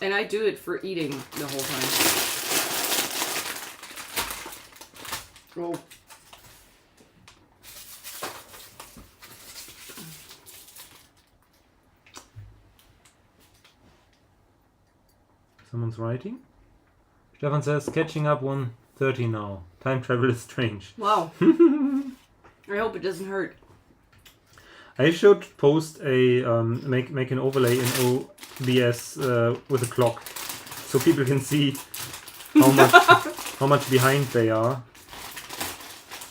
And I do it for eating the whole time. Oh. Someone's writing. Stefan says, catching up 1:30 now. Time travel is strange. Wow. I hope it doesn't hurt. I should post a make an overlay in OBS with a clock, so people can see how much behind they are.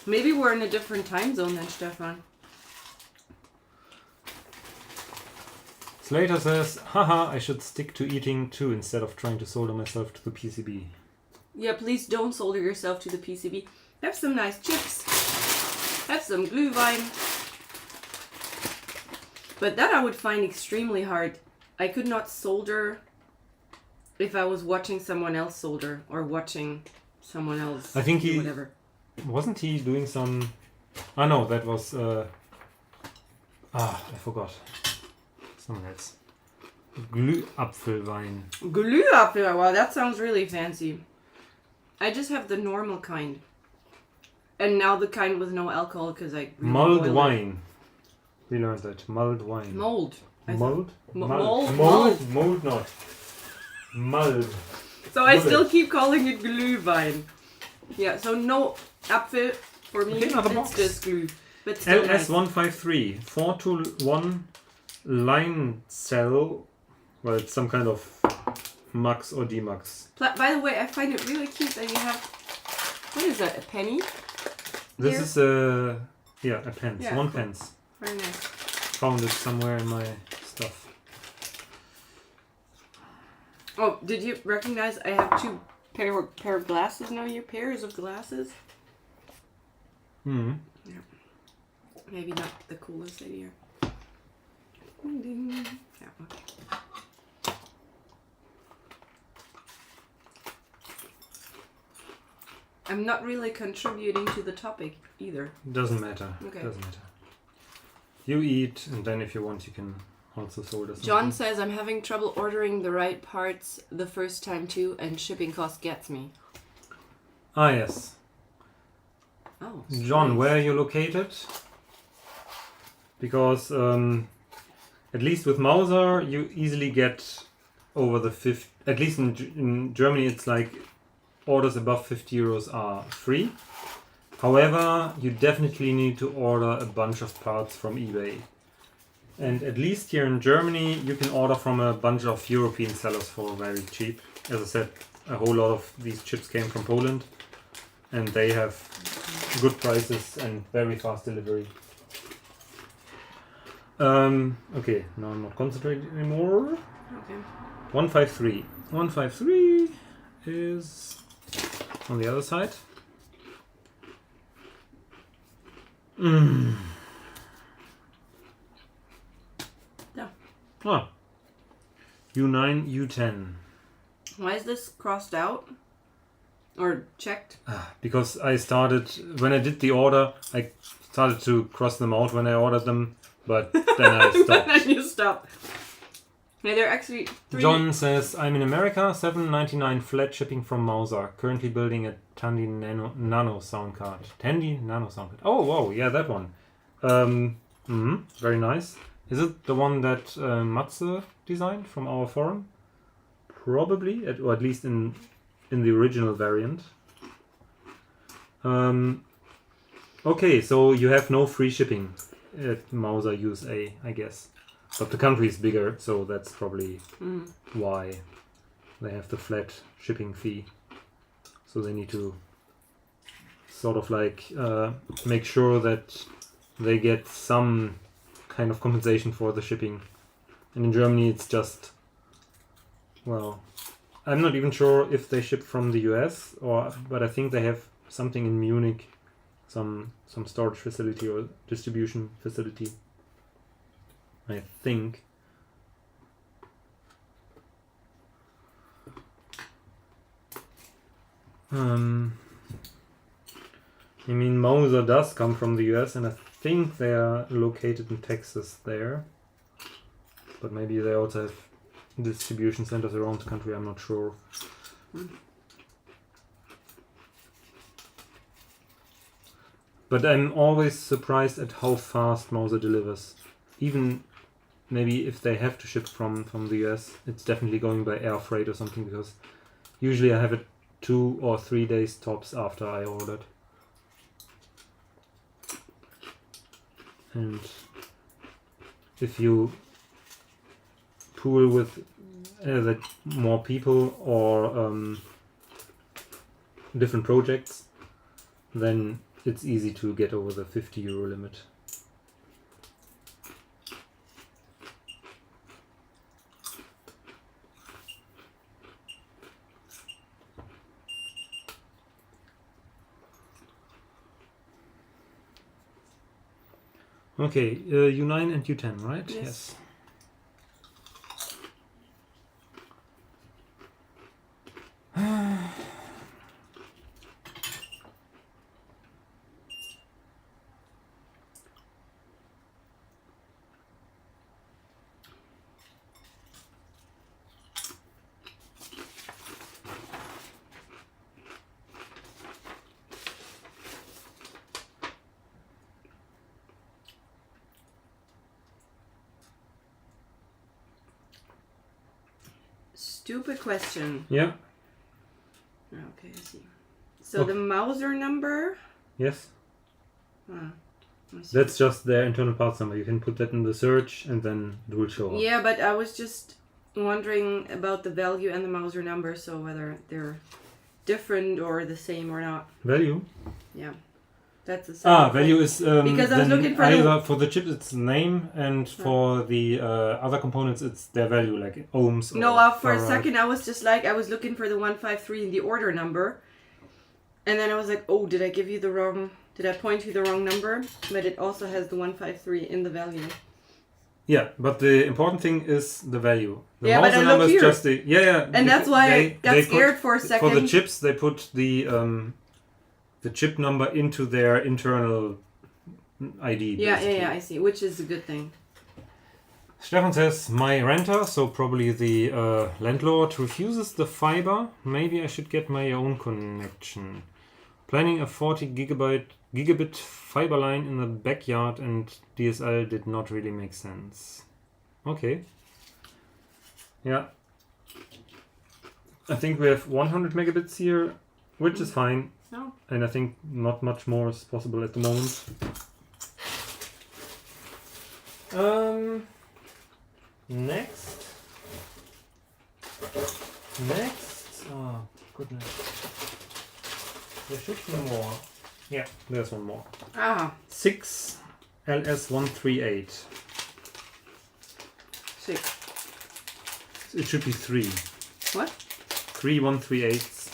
Maybe we're in a different time zone than Stefan. Slater says, haha, I should stick to eating too instead of trying to solder myself to the PCB. Yeah, please don't solder yourself to the PCB. Have some nice chips. Have some Glühwein. But that I would find extremely hard. I could not solder if I was watching someone else solder or watching someone else I think do he whatever. wasn't he doing some. Ah no, that was I forgot. Someone else. Glühapfelwein. Glühapfel, wow, that sounds really fancy. I just have the normal kind. And now the kind with no alcohol because I really Mulled boil it. wine. We learned that. Mulled wine. Mold. I Mold? Mo- Mulled. mold? Mold not. Mulled. So I Bullet. still keep calling it Glühwein. Yeah, so no Apfel for me. Okay, another It's box. just glue. But still nice. LS153. 4 to 1 line cell. Well, it's some kind of mux or demux. By the way, I find it really cute that you have... What is that, a penny? This Here? is a pence. Yeah, 1 cool. pence. Very nice. Found it somewhere in my stuff. Oh, did you recognize I have two pair of glasses now here? Pairs of glasses? Hmm. Yeah. Maybe not the coolest idea. Ding, ding. Yeah, okay. I'm not really contributing to the topic either. Doesn't matter. Okay. Doesn't matter. You eat, and then if you want, you can also solder something. John says I'm having trouble ordering the right parts the first time too, and shipping cost gets me. Ah, yes. Oh. John, nice. where are you located? Because at least with Mauser, you easily get over the 50. At least in Germany, it's like orders above 50 euros are free. However, you definitely need to order a bunch of parts from eBay. And at least here in Germany, you can order from a bunch of European sellers for very cheap. As I said, a whole lot of these chips came from Poland, and they have good prices and very fast delivery. Okay, now I'm not concentrating anymore. Okay. 153. 153 is on the other side. Yeah. Ah. U9, U10. Why is this crossed out? Or checked? Because I started, when I did the order, I started to cross them out when I ordered them but then I stopped. Then you stop. Yeah, there are actually 3. John says, I'm in America, $7.99 flat shipping from Mauser. Currently building a Tandy Nano sound card. Tandy Nano sound card. Oh, wow, yeah, that one. Very nice. Is it the one that Matze designed from our forum? Probably, or at least in the original variant. Okay, so you have no free shipping at Mauser USA, I guess. But the country is bigger, so that's probably why they have the flat shipping fee. So they need to sort of like make sure that they get some kind of compensation for the shipping. And in Germany it's just, well, I'm not even sure if they ship from the US, but I think they have something in Munich, some storage facility or distribution facility, I think. I mean, Mauser does come from the US, and I think they are located in Texas there. But maybe they also have distribution centers around the country, I'm not sure. But I'm always surprised at how fast Mauser delivers. Even maybe if they have to ship from the US, it's definitely going by air freight or something, because usually I have it 2 or 3 days tops after I ordered. And if you pool with more people or different projects, then it's easy to get over the €50 limit. Okay, U9 and U10, right? Yes. Stupid question. Yeah. Okay, I see. So the Mauser number? Yes. I see. That's just their internal parts number. You can put that in the search and then it will show up. Yeah, but I was just wondering about the value and the Mauser number, so whether they're different or the same or not. Value? Yeah. That's the same. Value is because I was looking for either for the chip it's name, and for the other components it's their value, like ohms. No, or for a farad. second I was just like, I was looking for the 153 in the order number, and then I was like, oh, did I point you the wrong number? But it also has the 153 in the value. Yeah, but the important thing is the value. The yeah, but I number look is here. just the And that's why I got scared for a second. For the chips, they put the chip number into their internal ID. Yeah, I see, which is a good thing. Stefan says, my renter, so probably the landlord, refuses the fiber. Maybe I should get my own connection. Planning a 40 gigabit fiber line in the backyard, and DSL did not really make sense. Okay. Yeah. I think we have 100 megabits here, which is fine. No. And I think not much more is possible at the moment. Next. Oh, goodness. There should be more. Yeah, there's one more. 6 LS138. 6. It should be 3. What? 3 138s.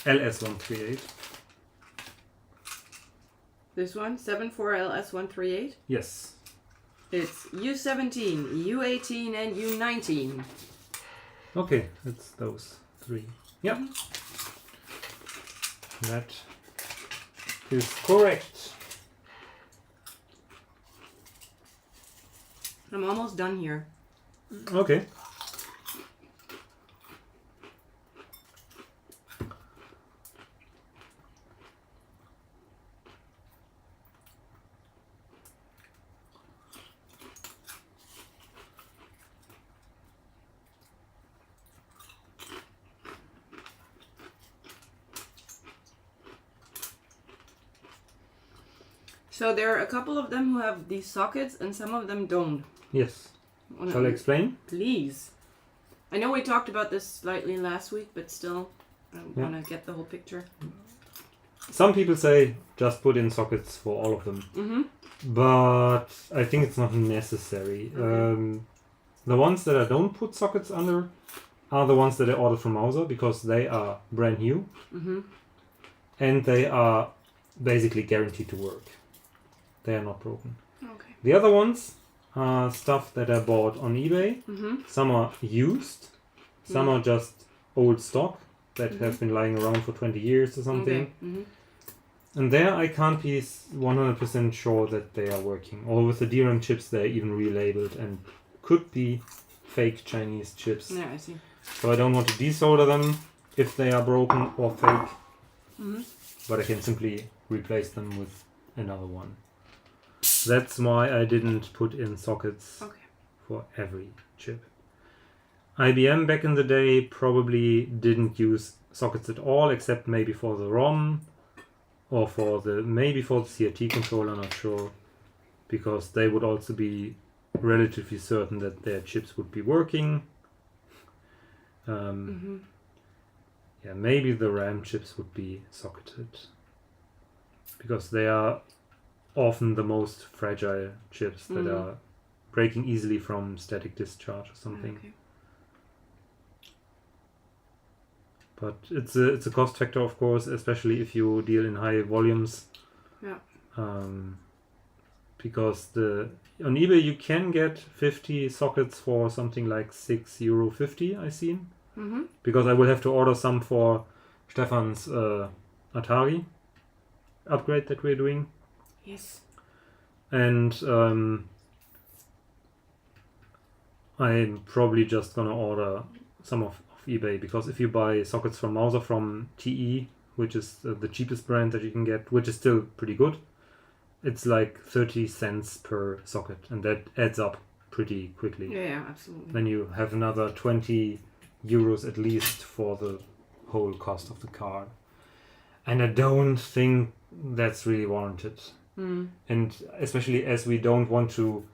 LS138. This one? 74LS138? Yes. It's U17, U18, and U19. Okay, it's those 3. Yep. That is correct. I'm almost done here. Okay. So there are a couple of them who have these sockets and some of them don't. Yes. Shall I explain? Please. I know we talked about this slightly last week, but still, I want to get the whole picture. Some people say just put in sockets for all of them. Mm-hmm. But I think it's not necessary. Okay. The ones that I don't put sockets under are the ones that I ordered from Mauser because they are brand new. Mm-hmm. And they are basically guaranteed to work. They are not broken. Okay. The other ones are stuff that I bought on eBay. Mm-hmm. Some are used. Some are just old stock that have been lying around for 20 years or something. Okay. Mm-hmm. And there I can't be 100% sure that they are working. Or with the DRAM chips they're even relabeled and could be fake Chinese chips. Yeah, I see. So I don't want to desolder them if they are broken or fake. Mm-hmm. But I can simply replace them with another one. That's why I didn't put in sockets for every chip. IBM back in the day probably didn't use sockets at all, except maybe for the ROM or maybe for the CRT controller, not sure, because they would also be relatively certain that their chips would be working. Yeah, maybe the RAM chips would be socketed because they are often the most fragile chips that are breaking easily from static discharge or something. Okay. But it's a cost factor, of course, especially if you deal in high volumes. Yeah. Because on eBay you can get 50 sockets for something like €6.50, I've seen. Mm-hmm. Because I will have to order some for Stefan's Atari upgrade that we're doing. Yes. And I'm probably just gonna order some of eBay, because if you buy sockets from Mauser from TE, which is the cheapest brand that you can get, which is still pretty good, it's like 30 cents per socket, and that adds up pretty quickly. Yeah, absolutely. Then you have another 20 euros at least for the whole cost of the card. And I don't think that's really warranted. And especially as we don't want to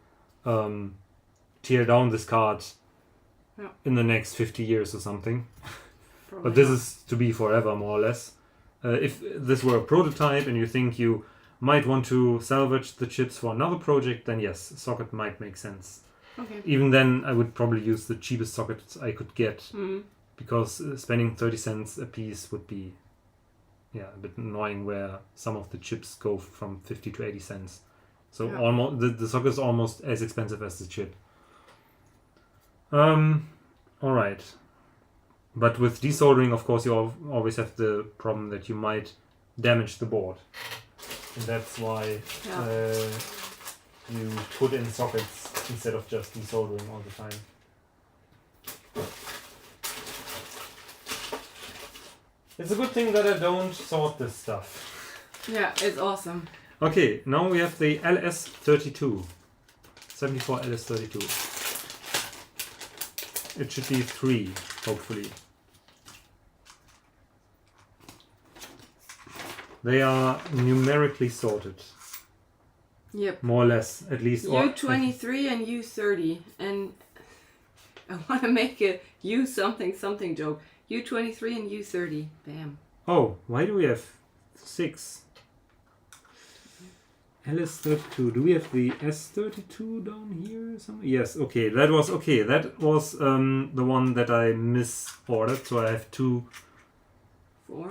tear down this card in the next 50 years or something. But this is to be forever, more or less. If this were a prototype and you think you might want to salvage the chips for another project, then yes, socket might make sense. Okay. Even then, I would probably use the cheapest sockets I could get, because spending 30 cents a piece would be a bit annoying, where some of the chips go from 50 to 80 cents. So almost the socket is almost as expensive as the chip. Alright. But with desoldering, of course, you always have the problem that you might damage the board. And that's why you put in sockets instead of just desoldering all the time. It's a good thing that I don't sort this stuff. Yeah, it's awesome. Okay, now we have the LS32. 74 LS32. It should be 3, hopefully. They are numerically sorted. Yep. More or less, at least. U23 and U30. And I want to make a U something something joke. U23 and U30. Bam. Oh, why do we have 6? LS32. Do we have the S32 down here somewhere? Yes, okay. That was the one that I misordered. So I have 2. 4?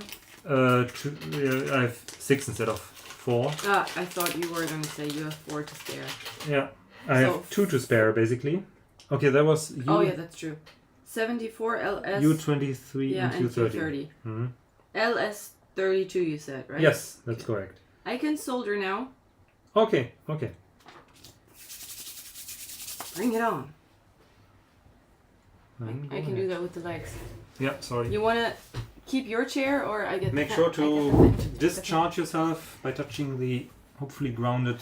I have 6 instead of 4. I thought you were going to say you have 4 to spare. Yeah, I have 2 to spare basically. Okay, that was U. Oh yeah, that's true. 74 LS. U23 and U30. U30. Mm-hmm. LS32 you said, right? Yes, that's correct. I can solder now. Okay. Bring it on. And I can do that with the legs. Yeah, sorry. You want to keep your chair or I get Make the sure fan? I get the to fan. discharge yourself by touching the hopefully grounded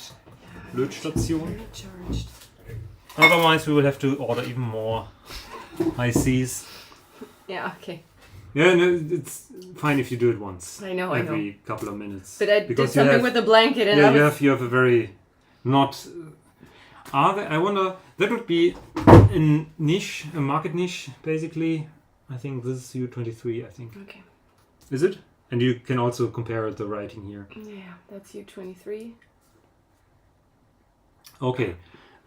Lötstream. Not charged. Otherwise, we will have to order even more high seas. Yeah, okay. Yeah, no, it's fine if you do it once. I know, every couple of minutes. But I Because did something have, with the blanket and yeah, I was... you have a very not. Are there? I wonder. That would be a niche, a market niche, basically. I think this is U23. I think. Okay. Is it? And you can also compare the writing here. Yeah, that's U23. Okay.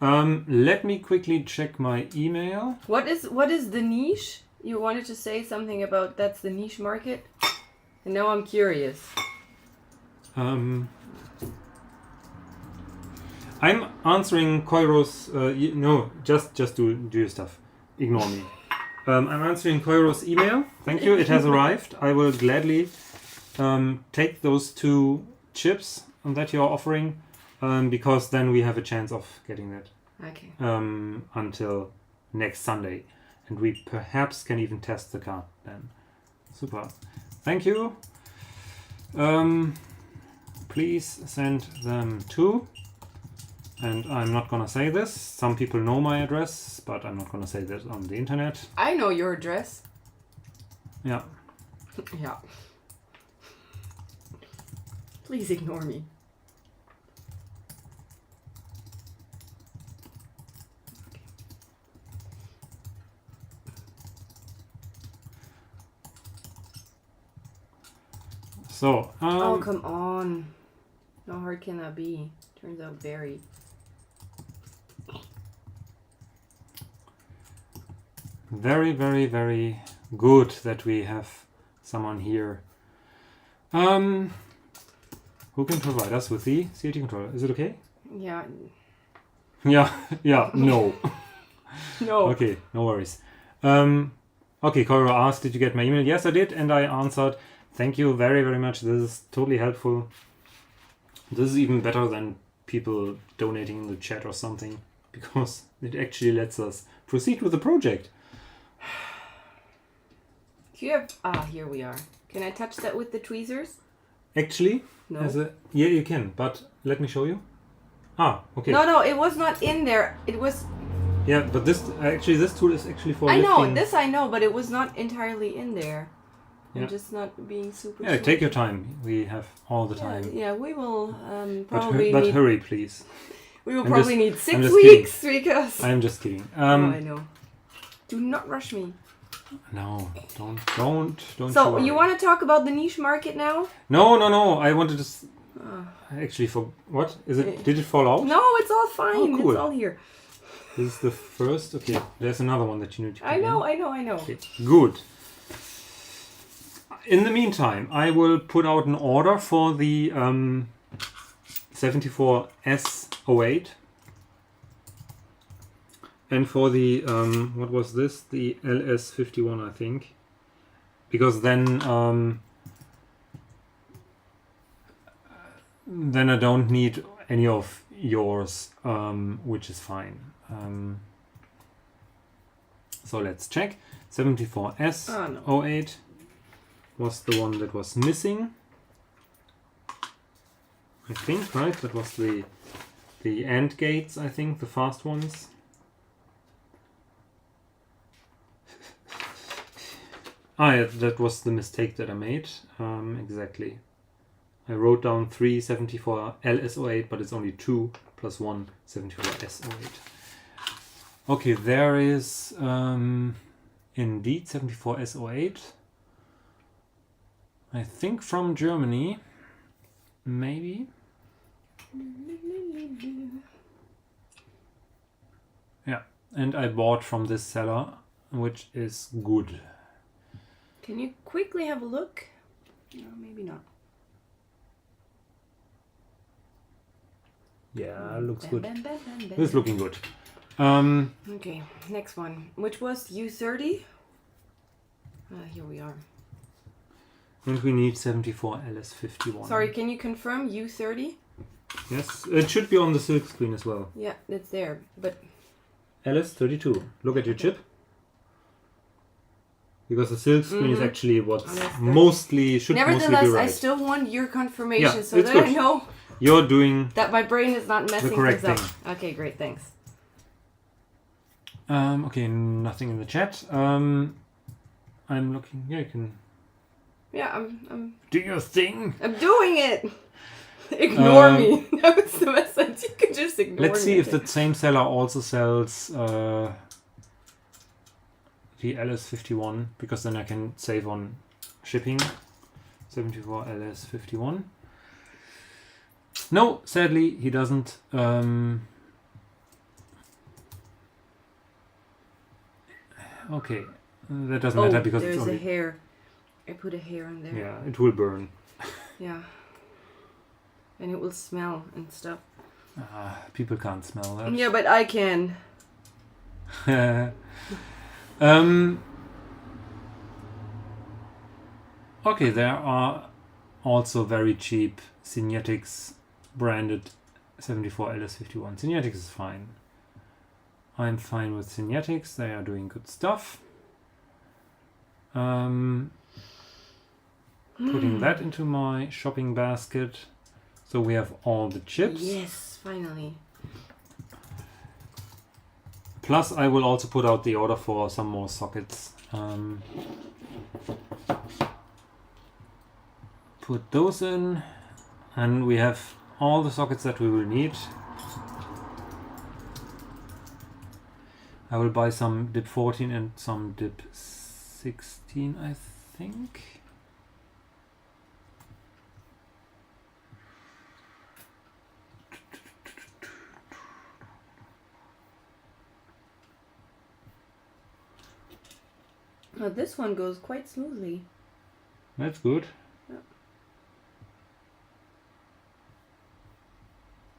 Let me quickly check my email. What is the niche? You wanted to say something about that's the niche market? And now I'm curious. I'm answering Koiro's. No, just do your stuff. Ignore me. I'm answering Koiro's email. Thank you. It has arrived. I will gladly take those 2 chips that you're offering, because then we have a chance of getting that. Okay. Until next Sunday, and we perhaps can even test the car then. Super. Thank you. Please send them to. And I'm not gonna say this. Some people know my address, but I'm not gonna say this on the internet. I know your address. Yeah. Yeah. Please ignore me. So. Oh, come on. How hard can that be? Turns out very. Very, very, very good that we have someone here who can provide us with the CAT controller. Is it okay? Yeah. Yeah, no. No. Okay, no worries. Okay, Koiro asked, did you get my email? Yes, I did, and I answered, thank you very, very much. This is totally helpful. This is even better than people donating in the chat or something, because it actually lets us proceed with the project. Do you have... here we are. Can I touch that with the tweezers? Actually, No. Yeah, you can, but let me show you. Okay. No, it was not in there. It was... Yeah, but this tool is actually for I know, lifting. this I know, but it was not entirely in there. Yeah. I'm just not being super... Yeah, take your time. We have all the time. Yeah, we will probably But need... hurry, please. We will I'm probably just- need 6 I'm just weeks because... I'm just kidding. I know. Do not rush me. No, don't. So, worry. you want to talk about the niche market now? No. I wanted to... Actually, for what is it? Did it fall out? No, it's all fine. Oh, cool. It's all here. This is the first. Okay, there's another one that you need to. I know. Okay, good. In the meantime, I will put out an order for the 74S08 and for the what was this? The LS51, I think, because then I don't need any of yours, which is fine. So let's check. 74S08 was the one that was missing. I think, right? That was the AND gates, I think, the fast ones. Yeah, that was the mistake that I made. Exactly. I wrote down 3 74 LS08, but it's only 2 plus 1 74 S08. Okay, there is indeed 74 S08. I think from Germany, maybe. Yeah, and I bought from this seller, which is good. Can you quickly have a look? No, maybe not. Yeah, looks good. Bam, bam. This is looking good. Okay, next one, which was U30. Here we are. And we need 74 LS51. Sorry, can you confirm U30? Yes, it should be on the silk screen as well. Yeah, it's there, but LS32. Look at your chip. Because the silk screen is actually what mostly should mostly be Nevertheless, right. I still want your confirmation Yeah, so it's that good. I know You're doing that my brain is not messing correct things thing. up. Okay, great, thanks. okay, nothing in the chat. I'm looking. Yeah, you can Yeah, I'm do your thing. I'm doing it. Ignore me. That was the message. You can just ignore me. Let's see if the same seller also sells the LS51, because then I can save on shipping. 74 LS51. No, sadly he doesn't. Okay, that doesn't matter because there's it's only a hair. I put a hair on there. yeah, it will burn. Yeah. And it will smell and stuff. People can't smell that. Yeah, but I can. Okay, there are also very cheap Synetics branded 74 LS51. Synetics is fine. I'm fine with Synetics. They are doing good stuff. Putting that into my shopping basket. So we have all the chips. Yes, finally. Plus, I will also put out the order for some more sockets. Put those in, and we have all the sockets that we will need. I will buy some dip 14 and some dip 16, I think. Oh, this one goes quite smoothly. That's good. Yeah.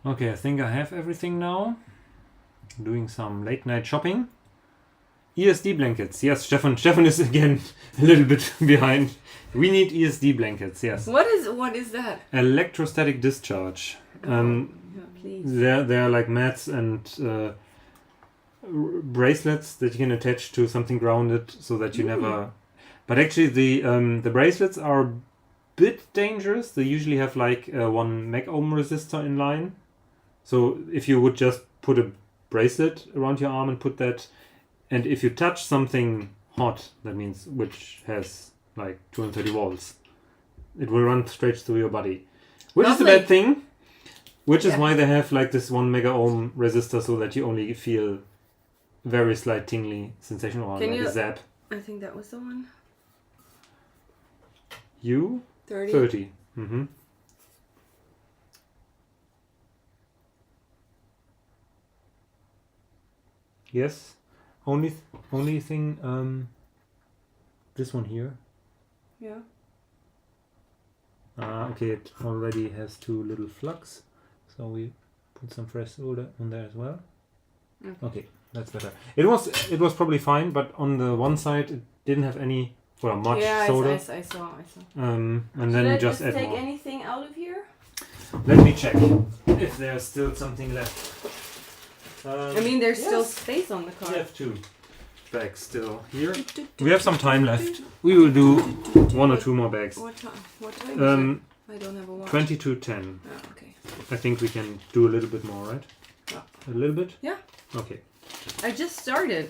Okay, I think I have everything now. Doing some late night shopping. ESD blankets. Yes, Stefan is again a little bit behind. We need ESD blankets, yes. What is that? Electrostatic discharge. Yeah, please. They're like mats and bracelets that you can attach to something grounded so that you never... But actually the bracelets are a bit dangerous. They usually have like 1 meg ohm resistor in line. So if you would just put a bracelet around your arm and put that, and if you touch something hot, that means which has like 230 volts, it will run straight through your body, which is a bad thing, which is why they have like this 1 mega ohm resistor so that you only feel very slight tingly sensation or like a zap. I think that was the one. 30. Mm-hmm. Yes. Only thing. This one here. Yeah. Okay. It already has 2 little flux, so we put some fresh solder on there as well. Okay, that's better. It was probably fine, but on the one side it didn't have any much solder. I saw. And Should then I just add take more. anything out of here? Let me check if there's still something left. I mean, there's still space on the car. We have 2 bags still here. We have some time left. We will do 1 or 2 more bags. What time is it? I don't have a watch. 22:10. Oh, okay. I think we can do a little bit more, right? A little bit? Yeah. Okay. I just started.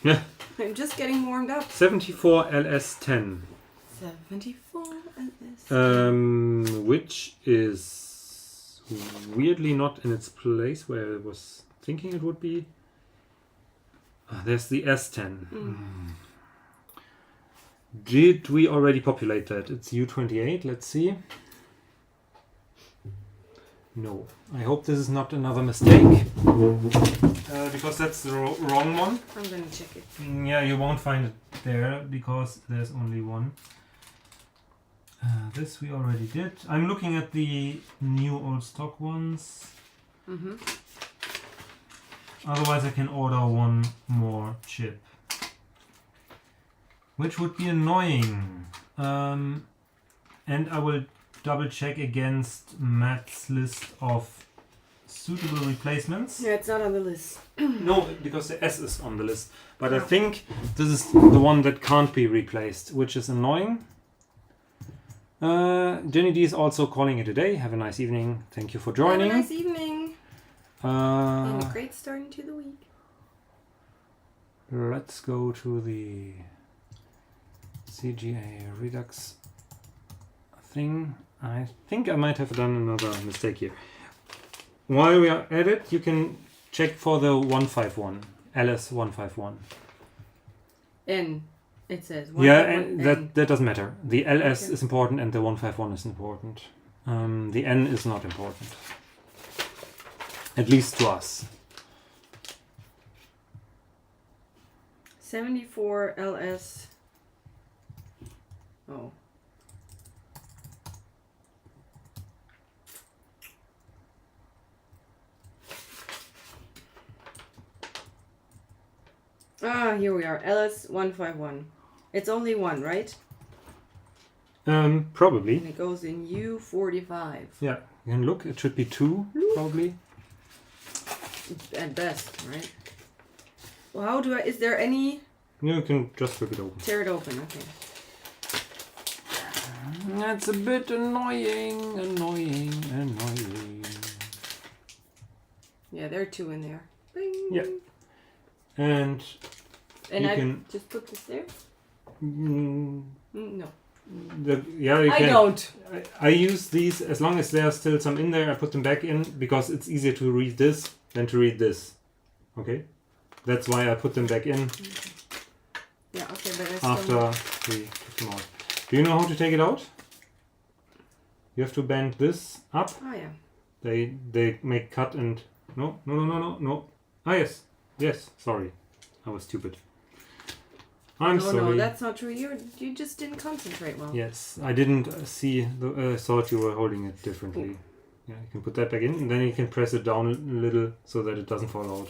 Yeah. I'm just getting warmed up. 74 LS10. 74 LS10. Which is weirdly not in its place where I was thinking it would be. There's the S10. Did we already populate that? It's U28. Let's see. No. I hope this is not another mistake. Because that's the wrong one. I'm gonna check it. Yeah, you won't find it there because there's only one. This we already did. I'm looking at the new old stock ones. Otherwise I can order 1 more chip. Which would be annoying. And I will double check against Matt's list of suitable replacements. Yeah, it's not on the list. No, because the S is on the list. But I think this is the one that can't be replaced, which is annoying. Jenny D is also calling it a day. Have a nice evening. Thank you for joining. Have a nice evening. And a great start into the week. Let's go to the CGA Redux thing. I think I might have done another mistake here. While we are at it, you can check for the 151, LS151. N, it says. Yeah, and that doesn't matter. The LS is important and the 151 is important. The N is not important. At least to us. 74 LS. Oh. Ah, here we are. LS151. It's only one, right? Probably. And it goes in U45. Yeah, you can look. It should be 2, probably. At best, right? Well, how do I... Is there any... You can just rip it open. Tear it open, okay. That's a bit annoying. Yeah, there are 2 in there. Bing. Yeah. And you I can just put this there? no. No. You I can. don't. I use these as long as there's still some in there. I put them back in because it's easier to read this than to read this. Okay, that's why I put them back in. Yeah. Okay, but I still... After we took them out. Do you know how to take it out? You have to bend this up. Oh yeah. They make cut and no. Ah yes. Sorry, I was stupid. I'm sorry. No, that's not true. You just didn't concentrate well. Yes, I didn't see. Thought you were holding it differently. Ooh. Yeah, you can put that back in, and then you can press it down a little so that it doesn't fall out.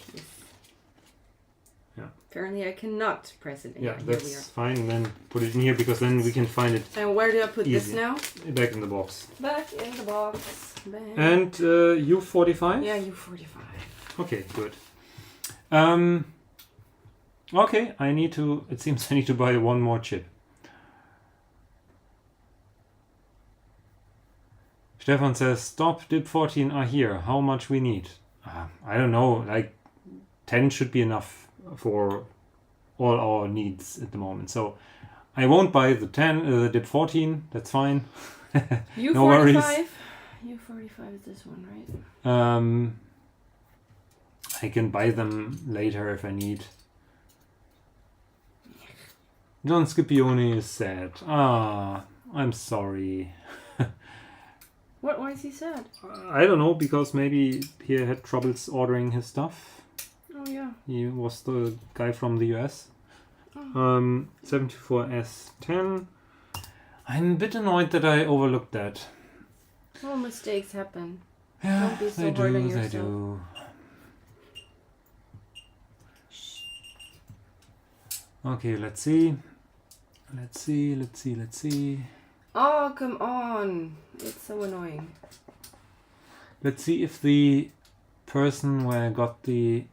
Yeah. Apparently, I cannot press it in. Yeah, Here we are. that's fine. And then put it in here because then we can find it. And where do I put this easy. now? Back in the box. Back in the box. Back. And U45. Yeah, U45. Okay, good. Okay, it seems I need to buy one more chip. Stefan says, stop, dip 14 are here. How much we need? I don't know, like 10 should be enough for all our needs at the moment. So I won't buy the 10, the dip 14, that's fine. U45? No worries. U45 is this one, right? I can buy them later if I need. John Scipione is sad. I'm sorry. What? Why is he sad? I don't know, because maybe he had troubles ordering his stuff. Oh yeah. He was the guy from the US. Oh. 74S10. I'm a bit annoyed that I overlooked that. Oh, mistakes happen. Yeah, Don't be so they hard on do, they yourself. do. Okay, let's see. Let's see. Oh, come on. It's so annoying. Let's see if the person where I got the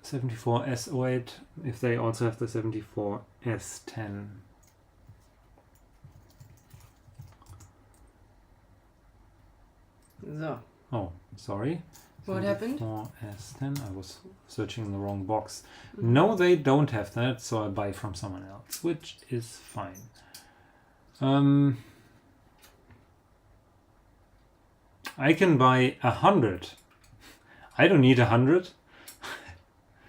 74S08, if they also have the 74S10. So. Oh, sorry. What happened? 74S10. I was searching in the wrong box. No, they don't have that, so I buy from someone else, which is fine. I can buy 100. I don't need 100.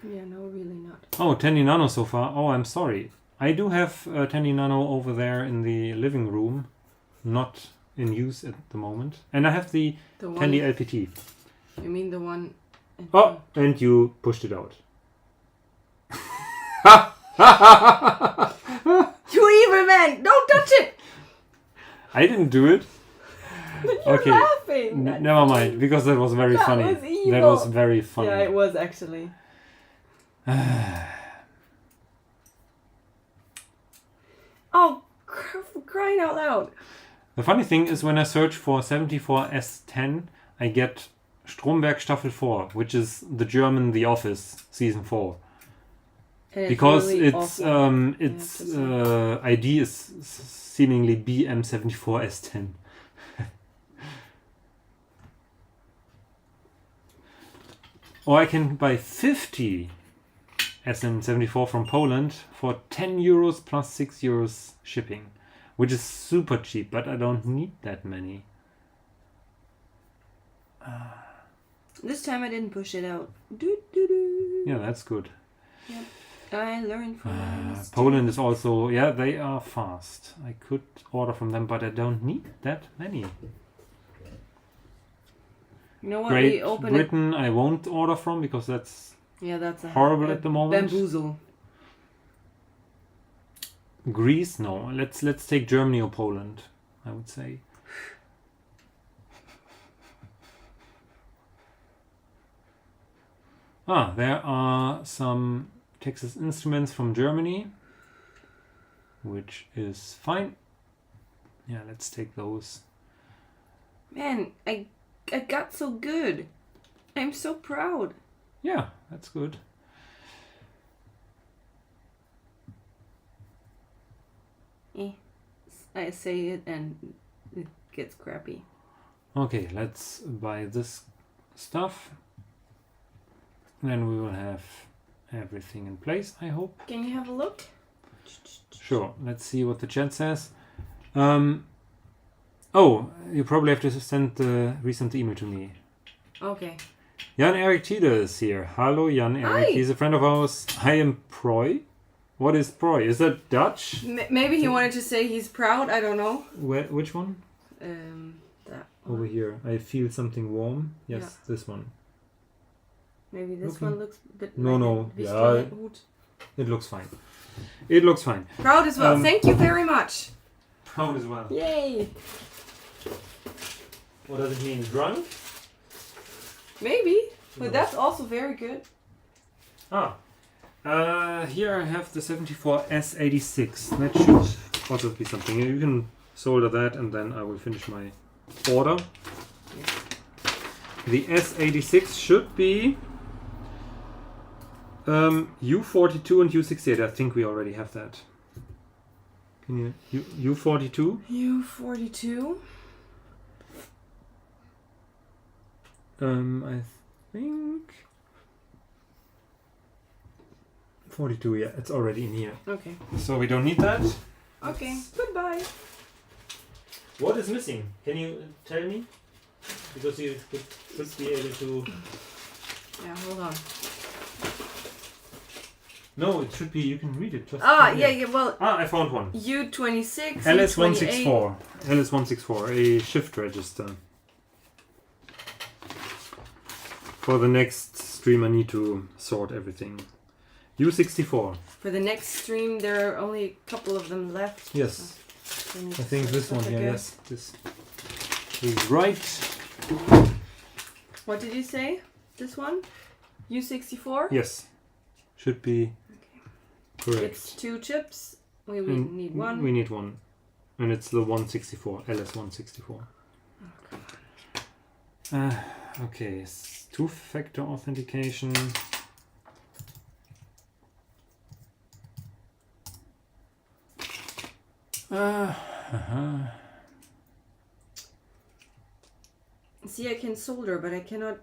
Yeah, no, really not. Oh, 10 nano so far. Oh, I'm sorry. I do have 10 nano over there in the living room, not in use at the moment. And I have the 10 LPT. You mean the one... Oh, and you pushed it out. You evil man! Don't touch it! I didn't do it. But you're laughing! Never mind, because that was very funny. Was evil. That was very funny. Yeah, it was actually. Oh, for crying out loud. The funny thing is when I search for 74S10, I get Stromberg Staffel 4, which is the German The Office season 4. And Because really its awful. ID is seemingly BM74S10. Or I can buy 50 SM74 from Poland for 10 euros plus 6 euros shipping, which is super cheap, but I don't need that many. This time I didn't push it out. Doo, doo, doo. Yeah, that's good. Yep. I learned from my mistakes. Poland is also, yeah, they are fast. I could order from them, but I don't need that many. You know what? Great We open Britain, I won't order from because that's that's a horrible at the moment. Bamboozle. Greece, no. Let's take Germany or Poland, I would say. There are some Texas Instruments from Germany, which is fine. Yeah, let's take those. Man, I got so good. I'm so proud. Yeah, that's good. I say it and it gets crappy. Okay, let's buy this stuff. Then we will have everything in place, I hope. Can you have a look? Sure, let's see what the chat says. Oh, you probably have to send the recent email to me. Okay. Jan-Erik Tiede is here. Hello, Jan-Erik. Hi. He's a friend of ours. I am Proy. What is Proy? Is that Dutch? Maybe he wanted to say he's proud. I don't know. Which one? That Over one. here. I feel something warm. Yes, Yeah. this one. Maybe this Okay. one looks a bit. No, like no. a bisschen Yeah, gut. it looks fine. It looks fine. Proud as well. Thank you very much. Proud as well. Yay. What does it mean? Drunk? Maybe, but No. that's also very good. Here I have the 74S86. That should also be something. You can solder that and then I will finish my order. The S86 should be U42 and U68. I think we already have that. Can you U42? U42. I think 42. Yeah, it's already in here. Okay. So we don't need that. Okay. Goodbye. What is missing? Can you tell me? Because you should be able to. Yeah. Hold on. No, it should be. You can read it. Just Yeah. Well, I found one. U26. LS164. LS164. A shift register. For the next stream, I need to sort everything. U64. For the next stream, there are only a couple of them left. Yes. So I think this one here. okay. Yes. This is right. What did you say? This one? U64? Yes. Should be correct. It's 2 chips. We And need one. We need one. And it's the 164. LS164. Okay. Two-factor authentication. See, I can solder, but I cannot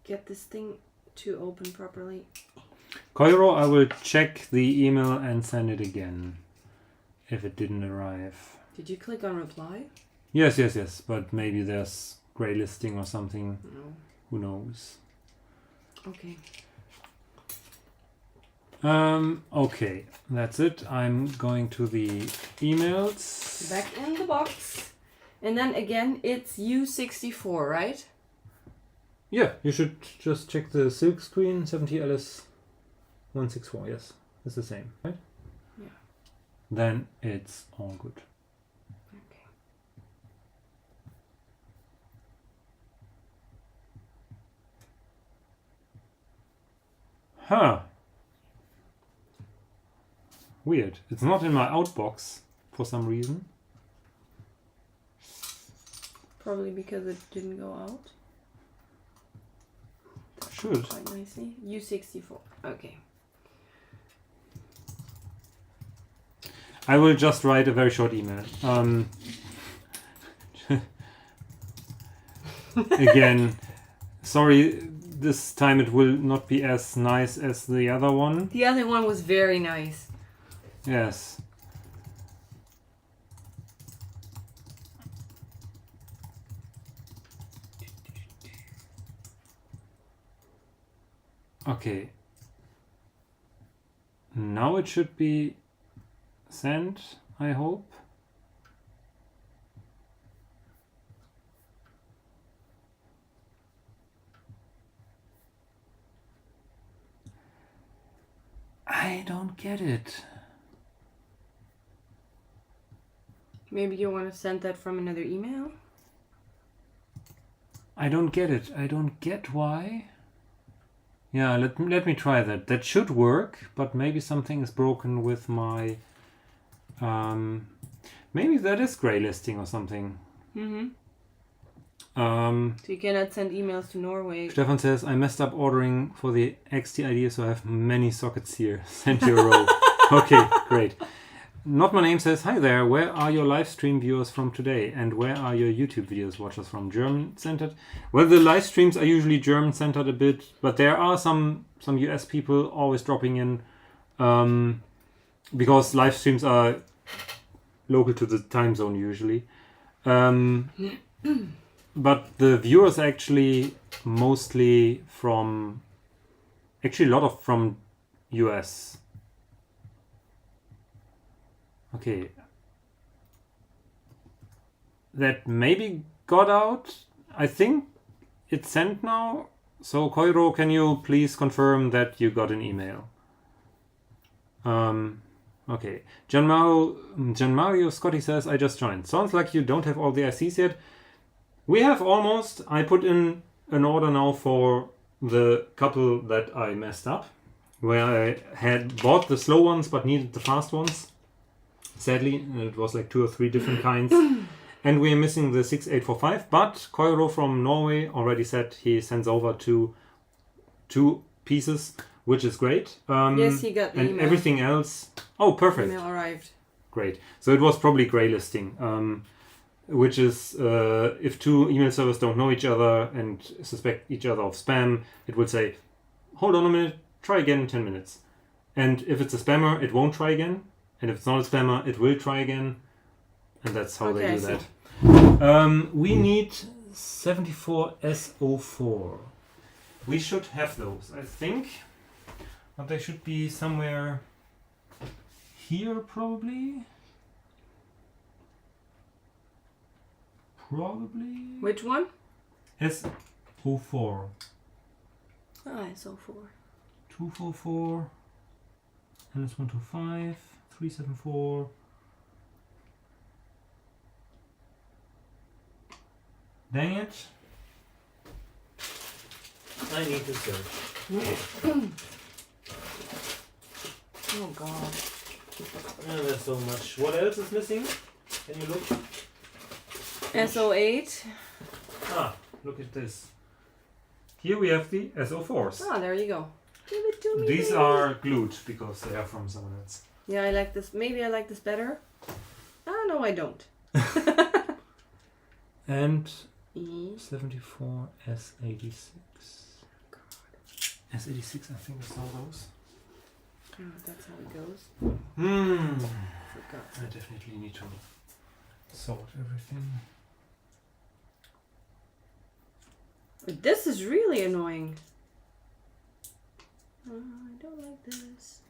get this thing to open properly. Koiro, I will check the email and send it again if it didn't arrive. Did you click on reply? Yes, but maybe there's grey listing or something. No. Who knows? Okay. Okay, that's it. I'm going to the emails. Back in the box. And then again, it's U64, right? Yeah, you should just check the silk screen 70LS164. Yes, it's the same, right? Yeah. Then it's all good. Okay. Huh. Weird. It's not in my outbox for some reason. Probably because it didn't go out. Should. Quite nicely. U64. Okay. I will just write a very short email. Again, sorry, this time it will not be as nice as the other one. The other one was very nice. Yes. Okay. Now it should be sent, I hope. I don't get it. Maybe you want to send that from another email? I don't get it. I don't get why. Yeah, let me try that. That should work, but maybe something is broken with my... maybe that is grey listing or something. Mm-hmm. So you cannot send emails to Norway. Stefan says, I messed up ordering for the XT idea, so I have many sockets here. Send you a row. Okay, great. Not My Name says, hi there, where are your live stream viewers from today? And where are your YouTube videos watchers from? German-centered? Well, the live streams are usually German-centered a bit, but there are some US people always dropping in, because live streams are local to the time zone usually. But the viewers are actually mostly from, actually a lot of from US. Okay. That maybe got out. I think it's sent now. So Koiro, can you please confirm that you got an email? Okay. Gianmario Scotty says, I just joined. Sounds like you don't have all the ICs yet. We have almost. I put in an order now for the couple that I messed up, where I had bought the slow ones but needed the fast ones. Sadly, it was like 2 or 3 different kinds. And we are missing the 6845, but Koiro from Norway already said he sends over two pieces, which is great. Yes, he got the and email. Everything else... Oh, perfect. Email arrived. Great. So it was probably grey listing. Which is if 2 email servers don't know each other and suspect each other of spam, it will say, hold on a minute, try again in 10 minutes. And if it's a spammer, it won't try again. And if it's not a spammer, it will try again. And that's how they do that. We need 74SO4. We should have those, I think. But they should be somewhere here, probably. Probably. Which one? SO4. Ah, SO4. 244. LS125. 374. Dang it. I need to search. Oh god. Oh, there's so much. What else is missing? Can you look? SO8. Ah, look at this. Here we have the SO4s. Ah, there you go. Give it to me. These baby. are glued because they are from someone else. Yeah, I like this. Maybe I like this better. Ah, no, I don't. And E. 74 S86. S86, I think is all those. Oh, that's how it goes. Forgot. I definitely need to sort everything. This is really annoying. I don't like this.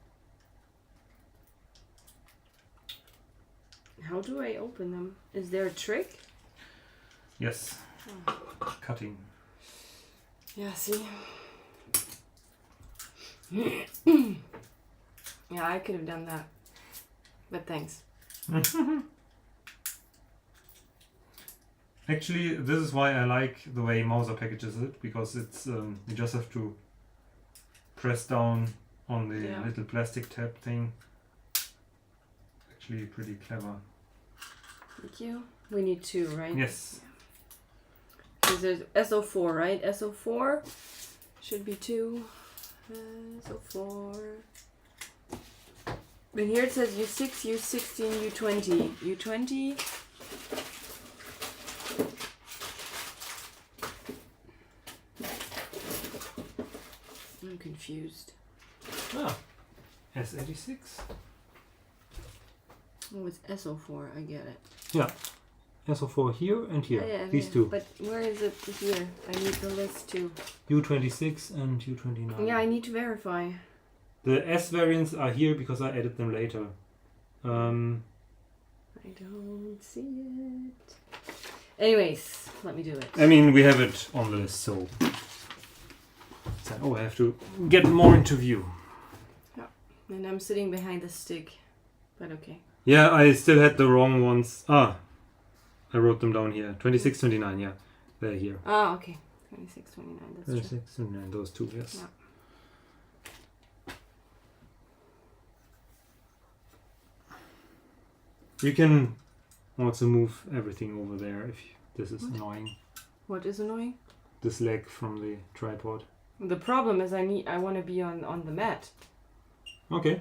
How do I open them? Is there a trick? Yes. Oh. Cutting. Yeah, see? Yeah, I could have done that. But thanks. Actually, this is why I like the way Mauser packages it, because it's you just have to press down on the little plastic tab thing. Actually, pretty clever. Thank you. We need 2, right? Yes. because there's SO4, right? SO4 should be 2. SO4. And here it says U6, U16, U20. U20. I'm confused. Ah, S86. Oh, it's SO4. I get it. Yeah. SO4 here and here. Yeah, These two. But where is it here? I need the list too. U26 and U29. Yeah, I need to verify. The S variants are here because I added them later. I don't see it. Anyways, let me do it. I mean, we have it on the list, so... Oh, I have to get more into view. Yeah, and I'm sitting behind the stick, but okay. Yeah, I still had the wrong ones. Ah, I wrote them down here. 26, 29, yeah. They're here. Ah, okay. 26, 29, that's 26, 29, those two, yes. Yeah. You can also move everything over there if this is annoying. What is annoying? This leg from the tripod. The problem is I want to be on the mat. Okay.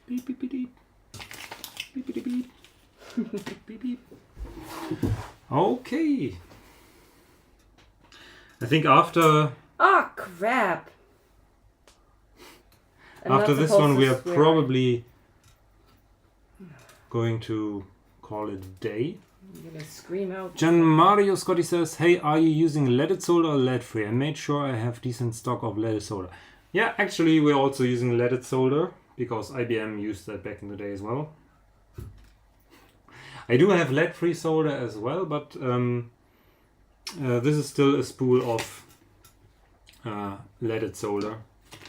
Beep beep beep beep. Beep beep beep. Beep beep. Okay. I think after Ah, crap. I'm after not this supposed one to we are swear. probably going to call it a day. I'm gonna scream out. Gian Mario Scotty says, hey, are you using leaded solder or lead free? I made sure I have decent stock of leaded solder. Yeah, actually we're also using leaded solder because IBM used that back in the day as well. I do have lead free solder as well, but this is still a spool of leaded solder.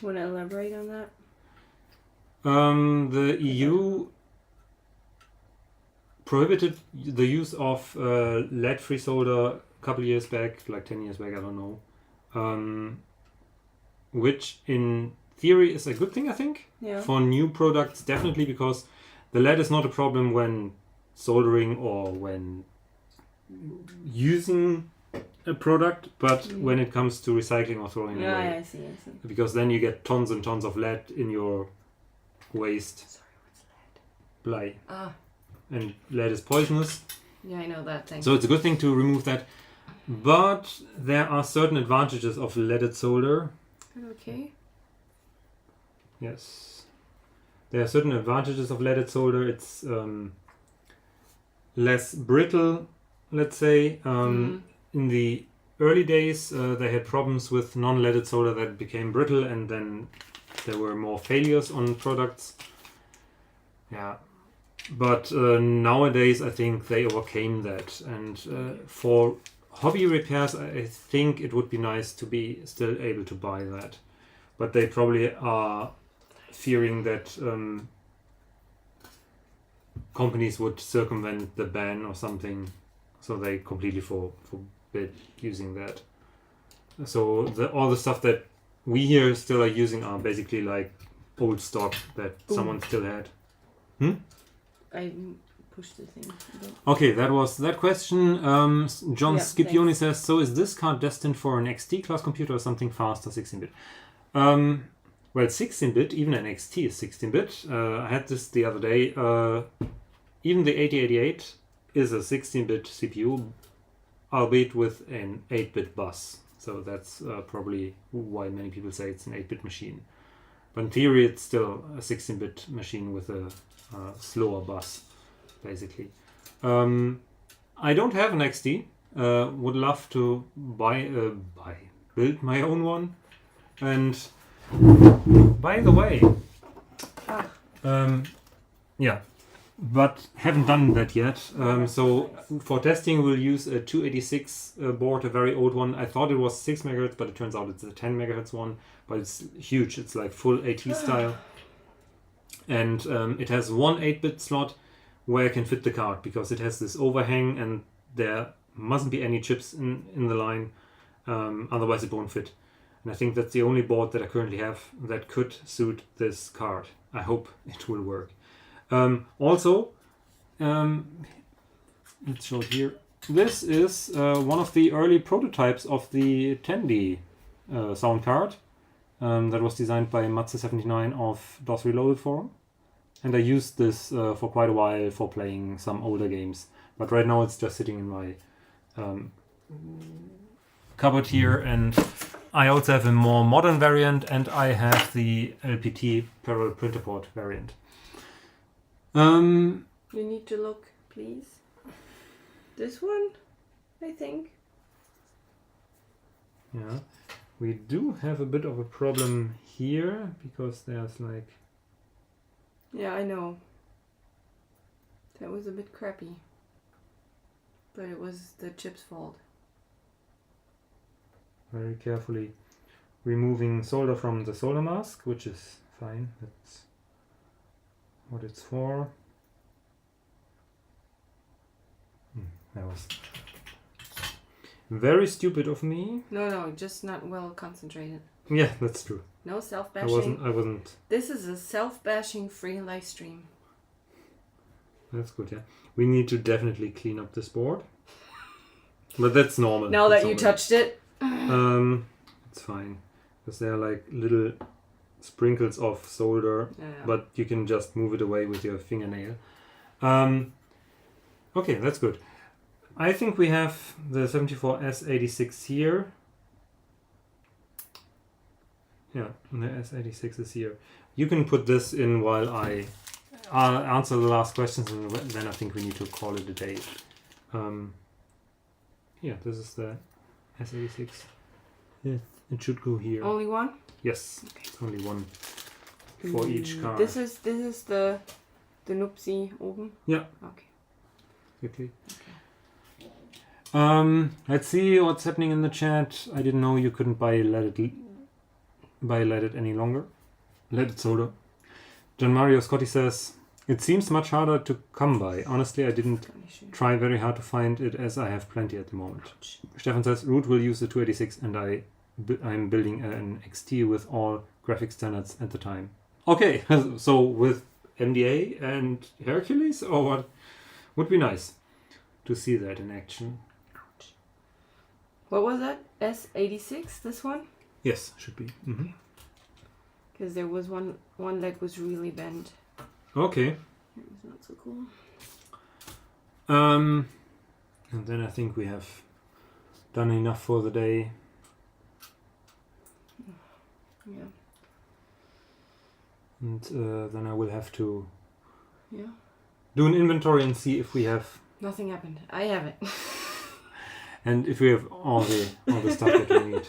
Want to elaborate on that? The EU prohibited the use of lead-free solder a couple years back, like 10 years back, I don't know. Which in theory is a good thing, I think. Yeah. For new products, definitely, because the lead is not a problem when soldering or when using a product, but when it comes to recycling or throwing it away. Yeah, I see. Because then you get tons and tons of lead in your waste. Sorry, what's lead? Bly. Ah. And lead is poisonous. Yeah, I know that thing. So it's a good thing to remove that. But there are certain advantages of leaded solder. Okay. Yes. There are certain advantages of leaded solder. It's less brittle, let's say. In the early days, they had problems with non-leaded solder that became brittle, and then there were more failures on products. Yeah. But nowadays, I think they overcame that. And for hobby repairs, I think it would be nice to be still able to buy that. But they probably are fearing that companies would circumvent the ban or something. So they completely forbid using that. So all the stuff that we here still are using are basically like old stock that someone still had. I pushed the thing. Okay, that was that question. John Scipione says, so is this card destined for an XT class computer or something faster 16-bit? Well, 16-bit, even an XT is 16-bit. I had this the other day. Even the 8088 is a 16-bit CPU, albeit with an 8-bit bus. So that's probably why many people say it's an 8-bit machine. But in theory, it's still a 16-bit machine with a slower bus, basically. I don't have an XT. Would love to build my own one. And by the way, yeah, but haven't done that yet. So for testing, we'll use a 286 board, a very old one. I thought it was 6 MHz, but it turns out it's a 10 MHz one. But it's huge. It's like full AT style. And it has one 8-bit slot where I can fit the card because it has this overhang and there mustn't be any chips in the line. Otherwise it won't fit. And I think that's the only board that I currently have that could suit this card. I hope it will work. Also, it's showed here. This is one of the early prototypes of the 10D sound card that was designed by Matze79 of DOS Reloaded forum. And I used this for quite a while for playing some older games. But right now it's just sitting in my cupboard here. And I also have a more modern variant, and I have the LPT parallel printer port variant. You need to look, please. This one, I think. Yeah, we do have a bit of a problem here because there's like... Yeah, I know. That was a bit crappy. But it was the chip's fault. Very carefully removing solder from the solder mask, which is fine. That's what it's for. That was very stupid of me. No, just not well concentrated. Yeah, that's true. No self-bashing. I wasn't. This is a self-bashing free live stream. That's good, yeah. We need to definitely clean up this board. But that's normal. Now that's that you normal. touched it. It's fine. Because there are like little sprinkles of solder. Yeah. But you can just move it away with your fingernail. Okay, that's good. I think we have the 74S86 here. Yeah, the S86 is here. You can put this in while I answer the last questions, and then I think we need to call it a day. Yeah, this is the S86. Yeah, it should go here. Only one? Yes, okay. It's only one for each car. This is the Nupsi oben? Yeah. Okay. Quickly. Let's see what's happening in the chat. I didn't know you couldn't buy leaded any longer. Leaded solder. John Mario Scotty says, it seems much harder to come by. Honestly, I didn't try very hard to find it as I have plenty at the moment. Stefan says, Root will use the 286 and I'm building an XT with all graphic standards at the time. Okay, so with MDA and Hercules or what? Would be nice to see that in action. What was that? S86, this one? Yes, should be. Because there was one leg was really bent. Okay. It was not so cool. And then I think we have done enough for the day. Yeah. And then I will have to Yeah. do an inventory and see if we have... Nothing happened. I have it. And if we have all the stuff that we need.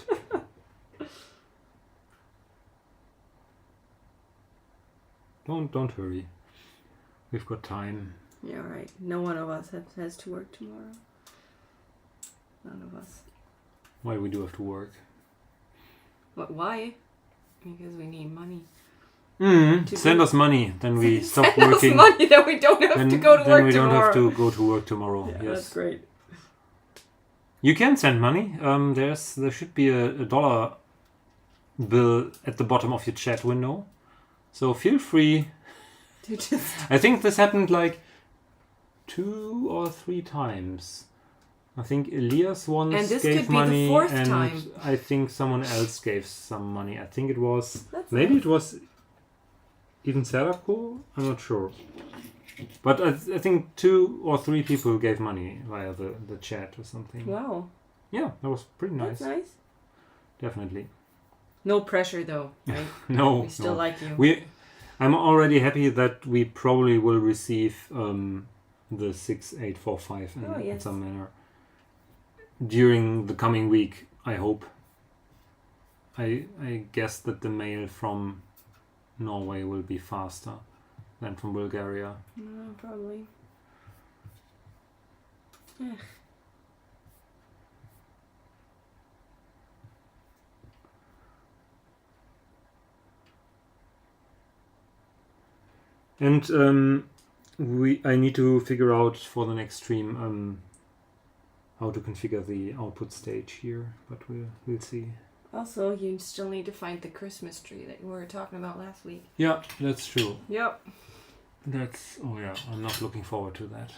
Don't hurry. We've got time. Yeah, right. No one of us has to work tomorrow. None of us. Why we do have to work? What? Why? Because we need money. Send us money, then we stop Send working. us money, then we don't have to go to work tomorrow. Then we don't have to go to work tomorrow. Yeah, yes, that's great. You can send money. There should be a dollar bill at the bottom of your chat window, so feel free. I think this happened like 2 or 3 times. I think Elias once and this gave could be money, the 4th and time. I think someone else gave some money. I think it was It was even Serapko. I'm not sure, but I think 2 or 3 people gave money via the chat or something. Wow. Yeah, that was pretty nice. That's nice. Definitely. No pressure though, right? No, we still like you. I'm already happy that we probably will receive the 6845 in some manner during the coming week. I hope. I guess that the mail from Norway will be faster than from Bulgaria. Probably. And I need to figure out for the next stream how to configure the output stage here, but we'll see. Also, you still need to find the Christmas tree that we were talking about last week. Yeah, that's true. Yep. I'm not looking forward to that.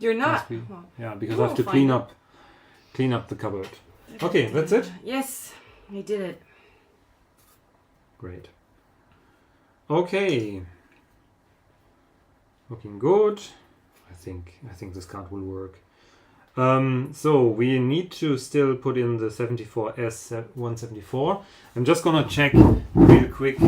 You're not. Must be- Well, yeah, because you I have to will clean find up the cupboard. Okay, that's it. Yes, I did it. Great. Okay. Looking good. I think this card will work. So we need to still put in the 74S174. I'm just gonna check real quick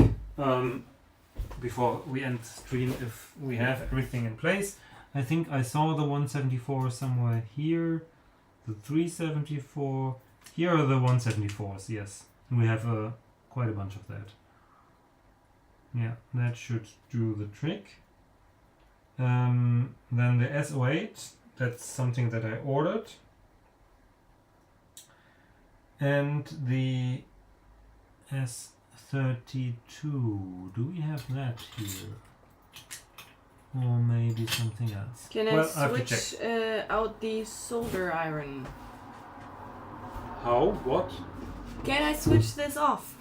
before we end the stream if we have everything in place. I think I saw the 174 somewhere here. The 374. Here are the 174s, yes. And we have quite a bunch of that. Yeah, that should do the trick. Then the S08, that's something that I ordered. And the S32, do we have that here? Or maybe something else. Can Well, I have to check. switch out the solder iron? How? What? Can I switch this off?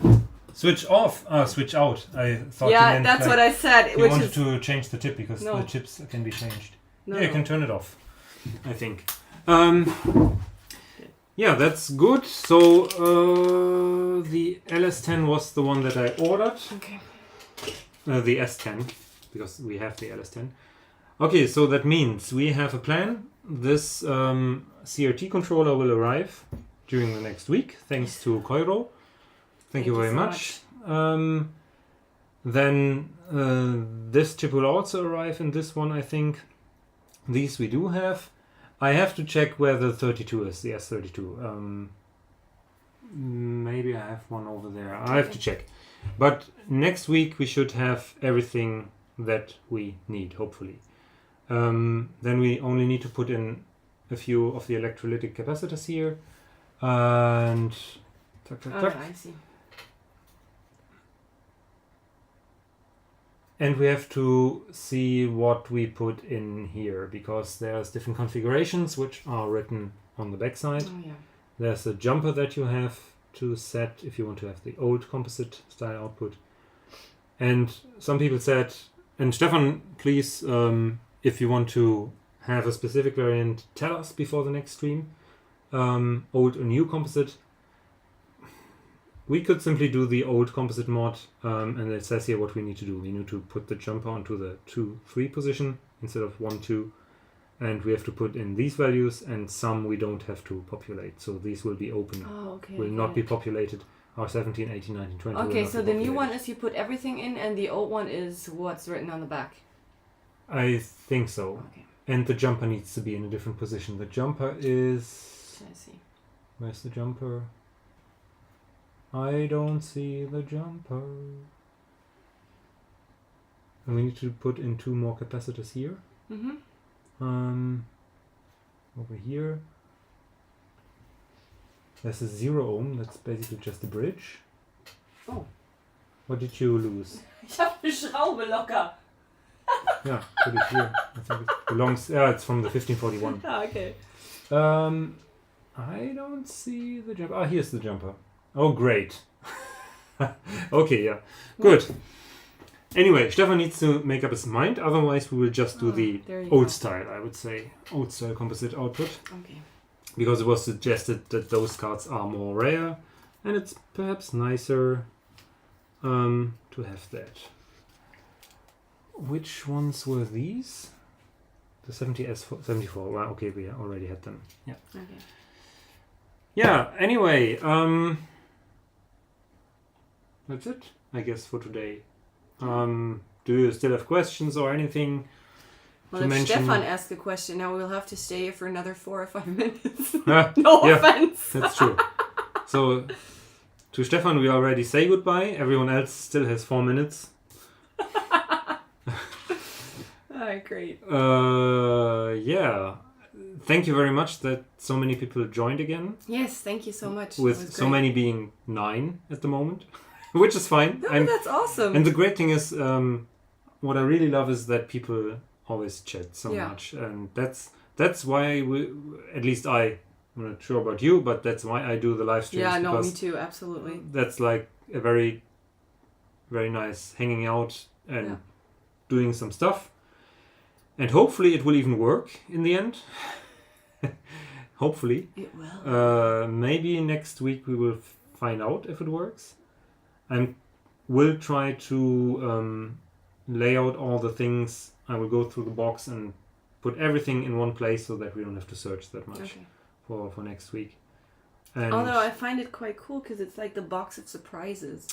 Switch off? Switch out. I thought you Yeah, meant that's like, what I said. you Which wanted is to change the tip because No. the chips can be changed. no, Yeah, you no. can turn it off, I think. Yeah, that's good. So the LS10 was the one that I ordered. Okay. The S10, because we have the LS10. Okay, so that means we have a plan. This CRT controller will arrive during the next week, thanks to Koiro. Thank you very so much. Then this chip will also arrive in this one, I think. These we do have. I have to check where the 32 is, the S32. Maybe I have one over there. I have to check. But next week we should have everything that we need, hopefully. Then we only need to put in a few of the electrolytic capacitors here. And... Oh, I see. And we have to see what we put in here, because there's different configurations which are written on the backside. Oh, yeah. There's a jumper that you have to set if you want to have the old composite style output. And some people said, and Stefan, please, if you want to have a specific variant, tell us before the next stream. Old or new composite. We could simply do the old composite mod, and it says here what we need to do. We need to put the jumper onto the 2-3 position instead of 1-2, and we have to put in these values, and some we don't have to populate. So these will be open, Oh, okay. will not be populated. Our 17, 18, 19, 20 will Okay, not so be the new populated. one is you put everything in, and the old one is what's written on the back. I think so. Okay, And the jumper needs to be in a different position. The jumper is... I see. Where's the jumper? I don't see the jumper. And we need to put in 2 more capacitors here. Mm-hmm. Over here. There's a 0 ohm, that's basically just a bridge. Oh. What did you lose? Ich habe eine Schraube locker. Yeah, put it here. I think it belongs... Yeah, it's from the 1541. Ah, okay. I don't see the jumper. Ah, here's the jumper. Oh, great. Okay, yeah. Good. Anyway, Stefan needs to make up his mind. Otherwise, we will just do the there you old go. style, I would say. Old style composite output. Okay. Because it was suggested that those cards are more rare. And it's perhaps nicer to have that. Which ones were these? The 70S74. Well, okay, we already had them. Yeah. Okay. Yeah, anyway, that's it, I guess, for today. Do you still have questions or anything Well, to if mention? Stefan asks a question, now we'll have to stay here for another 4 or 5 minutes. Ah, No yeah. offense. That's true. So, to Stefan, we already say goodbye. Everyone else still has 4 minutes. Alright, great. Yeah. Thank you very much that so many people joined again. Yes, thank you so much. That With was so great. many being 9 at the moment, which is fine. No, And that's awesome. And the great thing is, what I really love is that people always chat so Yeah. much, and that's why we, at least I'm not sure about you, but that's why I do the live streams. Yeah, no, me because too, absolutely. That's like a very, very nice hanging out and Yeah. doing some stuff. and hopefully it will even work in the end. Hopefully. It will. Maybe next week we will find out if it works. I will try to lay out all the things. I will go through the box and put everything in one place so that we don't have to search that much for next week. And although I find it quite cool because it's like the box of surprises.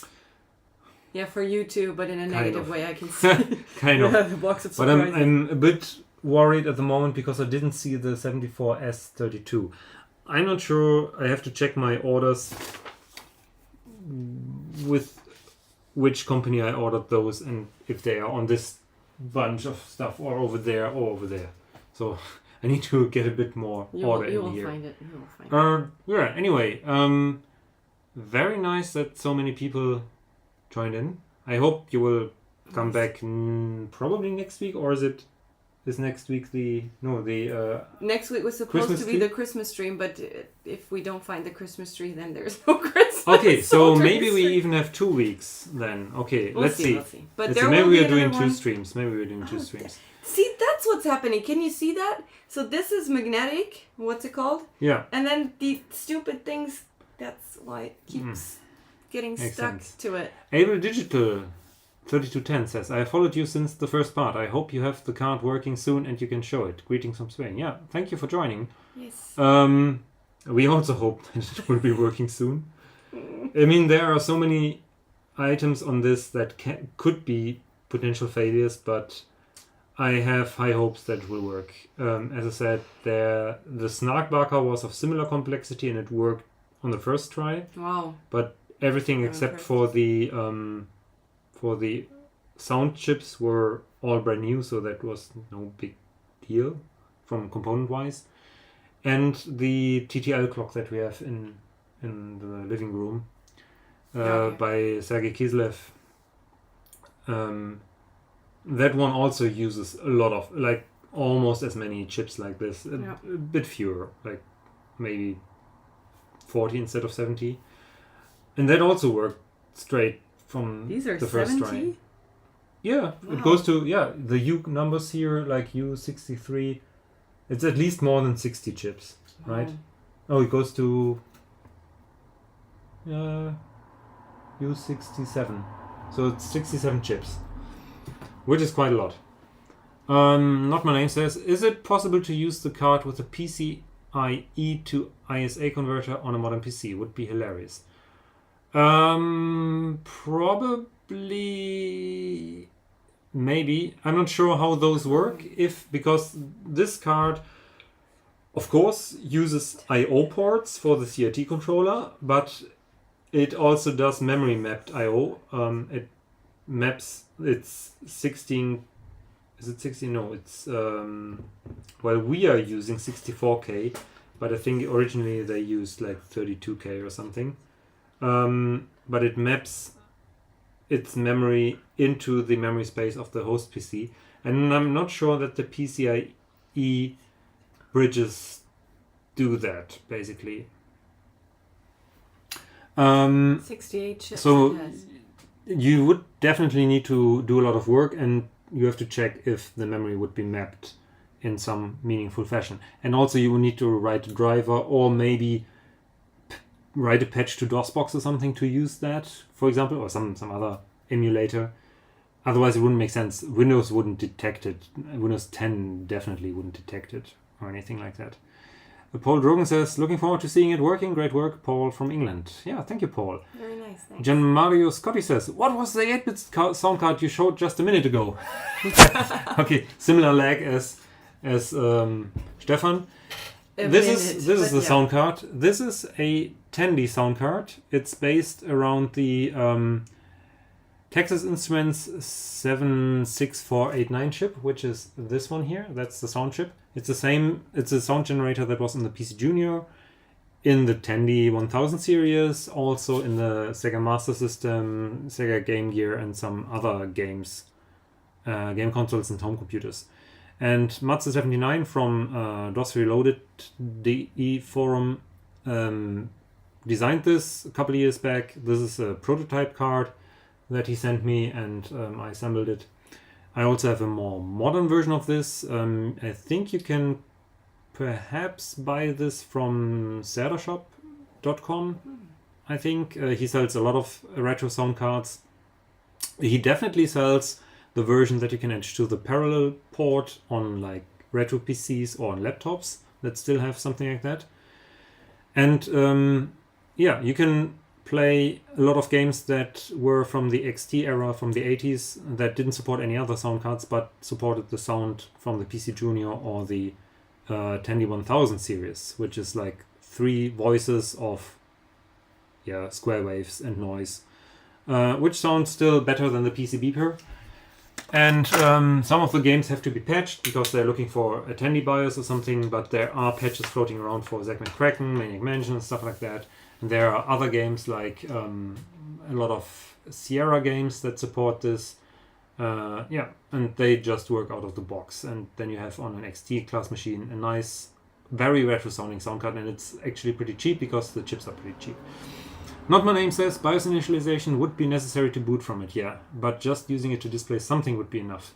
Yeah, for you too, but in a negative way, I can see. Kind of. The box of but surprises. I'm a bit worried at the moment because I didn't see the 74S32. I'm not sure. I have to check my orders with which company I ordered those and if they are on this bunch of stuff or over there. So I need to get a bit more order in here. You will find it. Yeah, anyway, very nice that so many people joined in. I hope you will come back probably next week, or is next week next week was supposed Christmas to be tree? the Christmas stream, but if we don't find the Christmas tree, then there's no Christmas. Okay, so maybe we even have 2 weeks then. Okay, We'll let's see. We'll see. But Let's there see. Maybe will we be are doing another two one. streams. Maybe we're doing two streams. See, that's what's happening. Can you see that? So this is magnetic. What's it called? Yeah. And then the stupid things. That's why it keeps getting Makes stuck sense. to it. Able Digital 3210 says, I followed you since the first part. I hope you have the card working soon and you can show it. Greetings from Spain. Yeah, thank you for joining. Yes. We also hope that it will be working soon. I mean, there are so many items on this that could be potential failures, but I have high hopes that it will work. As I said, the snark barker was of similar complexity and it worked on the first try. Wow. But everything except for the sound chips were all brand new, so that was no big deal from component wise. And the TTL clock that we have in the living room by Sergei Kislev, that one also uses a lot of, like, almost as many chips like this, a bit fewer, like maybe 40 instead of 70. And that also worked straight from These are the first 70? try. Yeah, Wow. it goes to, the U numbers here, like U63, it's at least more than 60 chips, right? Oh, it goes to U67. So it's 67 chips, which is quite a lot. Not my name says, is it possible to use the card with a PCIe to ISA converter on a modern PC? Would be hilarious. Probably, maybe. I'm not sure how those work. Because this card, of course, uses I/O ports for the CRT controller, but it also does memory mapped I/O. It maps its 16. Is it 16? No, it's well, we are using 64K, but I think originally they used like 32K or something. But it maps its memory into the memory space of the host PC, and I'm not sure that the PCIe bridges do that, basically. 68 chips. So it has. you would definitely need to do a lot of work, and you have to check if the memory would be mapped in some meaningful fashion. And also you will need to write a driver, or maybe write a patch to DOSBox or something to use that, for example, or some other emulator. Otherwise it wouldn't make sense. Windows wouldn't detect it. Windows 10 definitely wouldn't detect it or anything like that. Paul Drogen says, looking forward to seeing it working. Great work, Paul from England. Yeah, thank you, Paul. Very nice, thanks. Gian Mario Scotti says, what was the 8-bit sound card you showed just a minute ago? Okay, similar lag as Stefan. This is the sound card. This is a Tandy sound card. It's based around the Texas Instruments 76489 chip, which is this one here. That's the sound chip. It's the same. It's a sound generator that was in the PC Junior, in the Tandy 1000 series, also in the Sega Master System, Sega Game Gear, and some other games, game consoles and home computers. And Matze79 from DOS Reloaded DE forum designed this a couple of years back. This is a prototype card that he sent me, and I assembled it. I also have a more modern version of this. I think you can perhaps buy this from serdershop.com. I think he sells a lot of retro sound cards. He definitely sells the version that you can edge to the parallel port on like retro PCs or on laptops that still have something like that. And yeah, you can play a lot of games that were from the XT era, from the 80s, that didn't support any other sound cards but supported the sound from the PC Junior or the Tandy 1000 series, which is like 3 voices of square waves and noise, which sounds still better than the PC beeper. And some of the games have to be patched because they're looking for a Tandy BIOS or something, but there are patches floating around for Zack McCracken, Maniac Mansion, and stuff like that. And there are other games like a lot of Sierra games that support this. And they just work out of the box. And then you have on an XT class machine a nice, very retro sounding sound card, and it's actually pretty cheap because the chips are pretty cheap. Not My Name says BIOS initialization would be necessary to boot from it, but just using it to display something would be enough.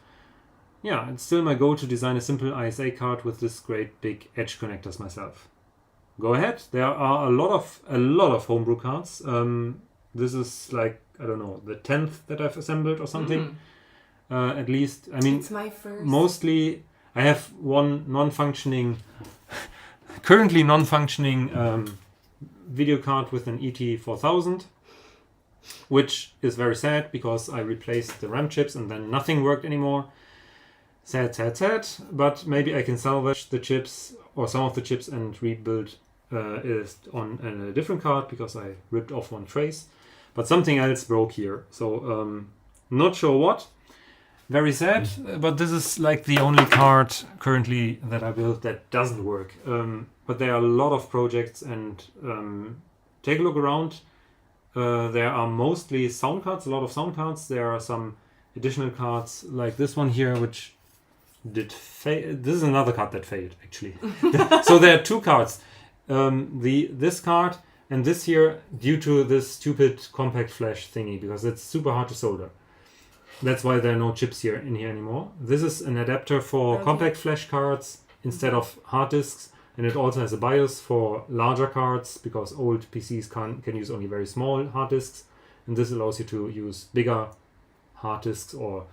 Yeah, it's still my goal to design a simple ISA card with this great big edge connectors myself. Go ahead. There are a lot of homebrew cards. This is like, I don't know, the 10th that I've assembled or something. At least, I mean, it's my first. Mostly I have one currently non-functioning video card with an ET4000, which is very sad because I replaced the RAM chips and then nothing worked anymore. Sad, but maybe I can salvage the chips or some of the chips and rebuild it on a different card because I ripped off one trace, but something else broke here, so not sure what. Very sad, but this is like the only card currently that I built that doesn't work. But there are a lot of projects, and take a look around. There are mostly sound cards, a lot of sound cards. There are some additional cards like this one here, which did fail. This is another card that failed, actually. So there are 2 cards. This card and this here, due to this stupid compact flash thingy, because it's super hard to solder. That's why there are no chips in here anymore. This is an adapter for compact flash cards instead of hard disks, and it also has a BIOS for larger cards because old PCs can use only very small hard disks, and this allows you to use bigger hard disks or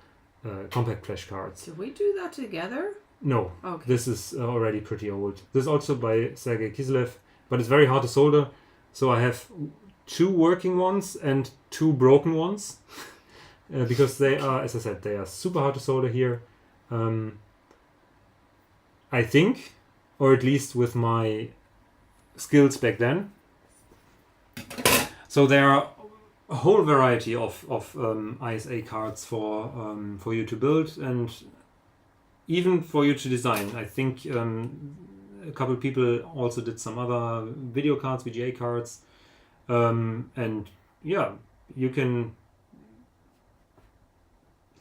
compact flash cards. Did we do that together? No, okay. This is already pretty old. This is also by Sergei Kiselev, but it's very hard to solder, so I have 2 working ones and 2 broken ones. Because they are, as I said, they are super hard to solder here. I think, or at least with my skills back then. So there are a whole variety of ISA cards for you to build and even for you to design. I think a couple of people also did some other video cards, VGA cards, and yeah, you can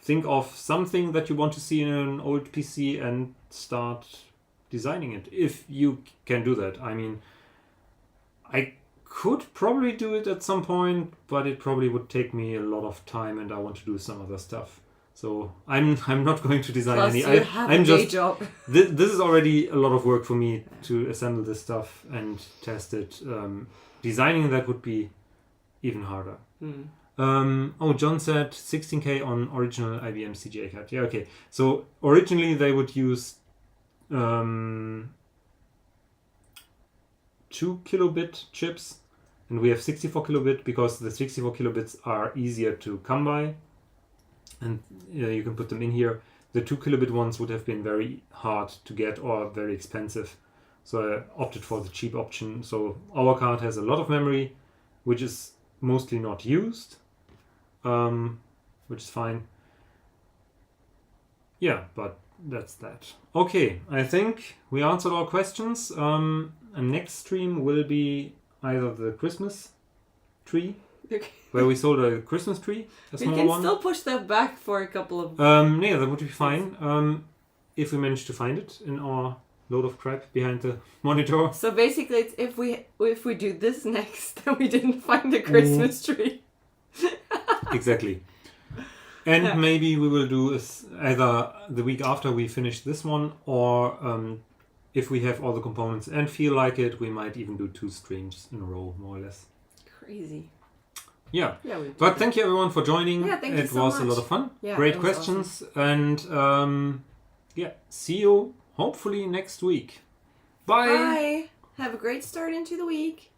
think of something that you want to see in an old PC and start designing it, if you can do that. I mean, I could probably do it at some point, but it probably would take me a lot of time, and I want to do some other stuff. So I'm not going to design Plus any. you have a day job. This is already a lot of work for me to assemble this stuff and test it. Designing that would be even harder. John said 16K on original IBM CGA card. Yeah, okay. So originally they would use 2 kilobit chips, and we have 64 kilobit because the 64 kilobits are easier to come by, and you can put them in here. The 2 kilobit ones would have been very hard to get or very expensive, so I opted for the cheap option. So our card has a lot of memory, which is mostly not used, which is fine. Yeah, but that's that. Okay, I think we answered all questions. A next stream will be either the Christmas tree, where we sold a Christmas tree, a small one. We can still push that back for a couple of... yeah, that would be fine. If we manage to find it in our load of crap behind the monitor. So basically, it's if we do this next, then we didn't find the Christmas tree. Exactly. And maybe we will do either the week after we finish this one, or if we have all the components and feel like it, we might even do 2 streams in a row, more or less. Crazy. Yeah. But thank you everyone for joining. Yeah, thank you it so was much. a lot of fun. Yeah, great questions. Awesome. And see you hopefully next week. Bye. Bye. Have a great start into the week.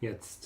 Jetzt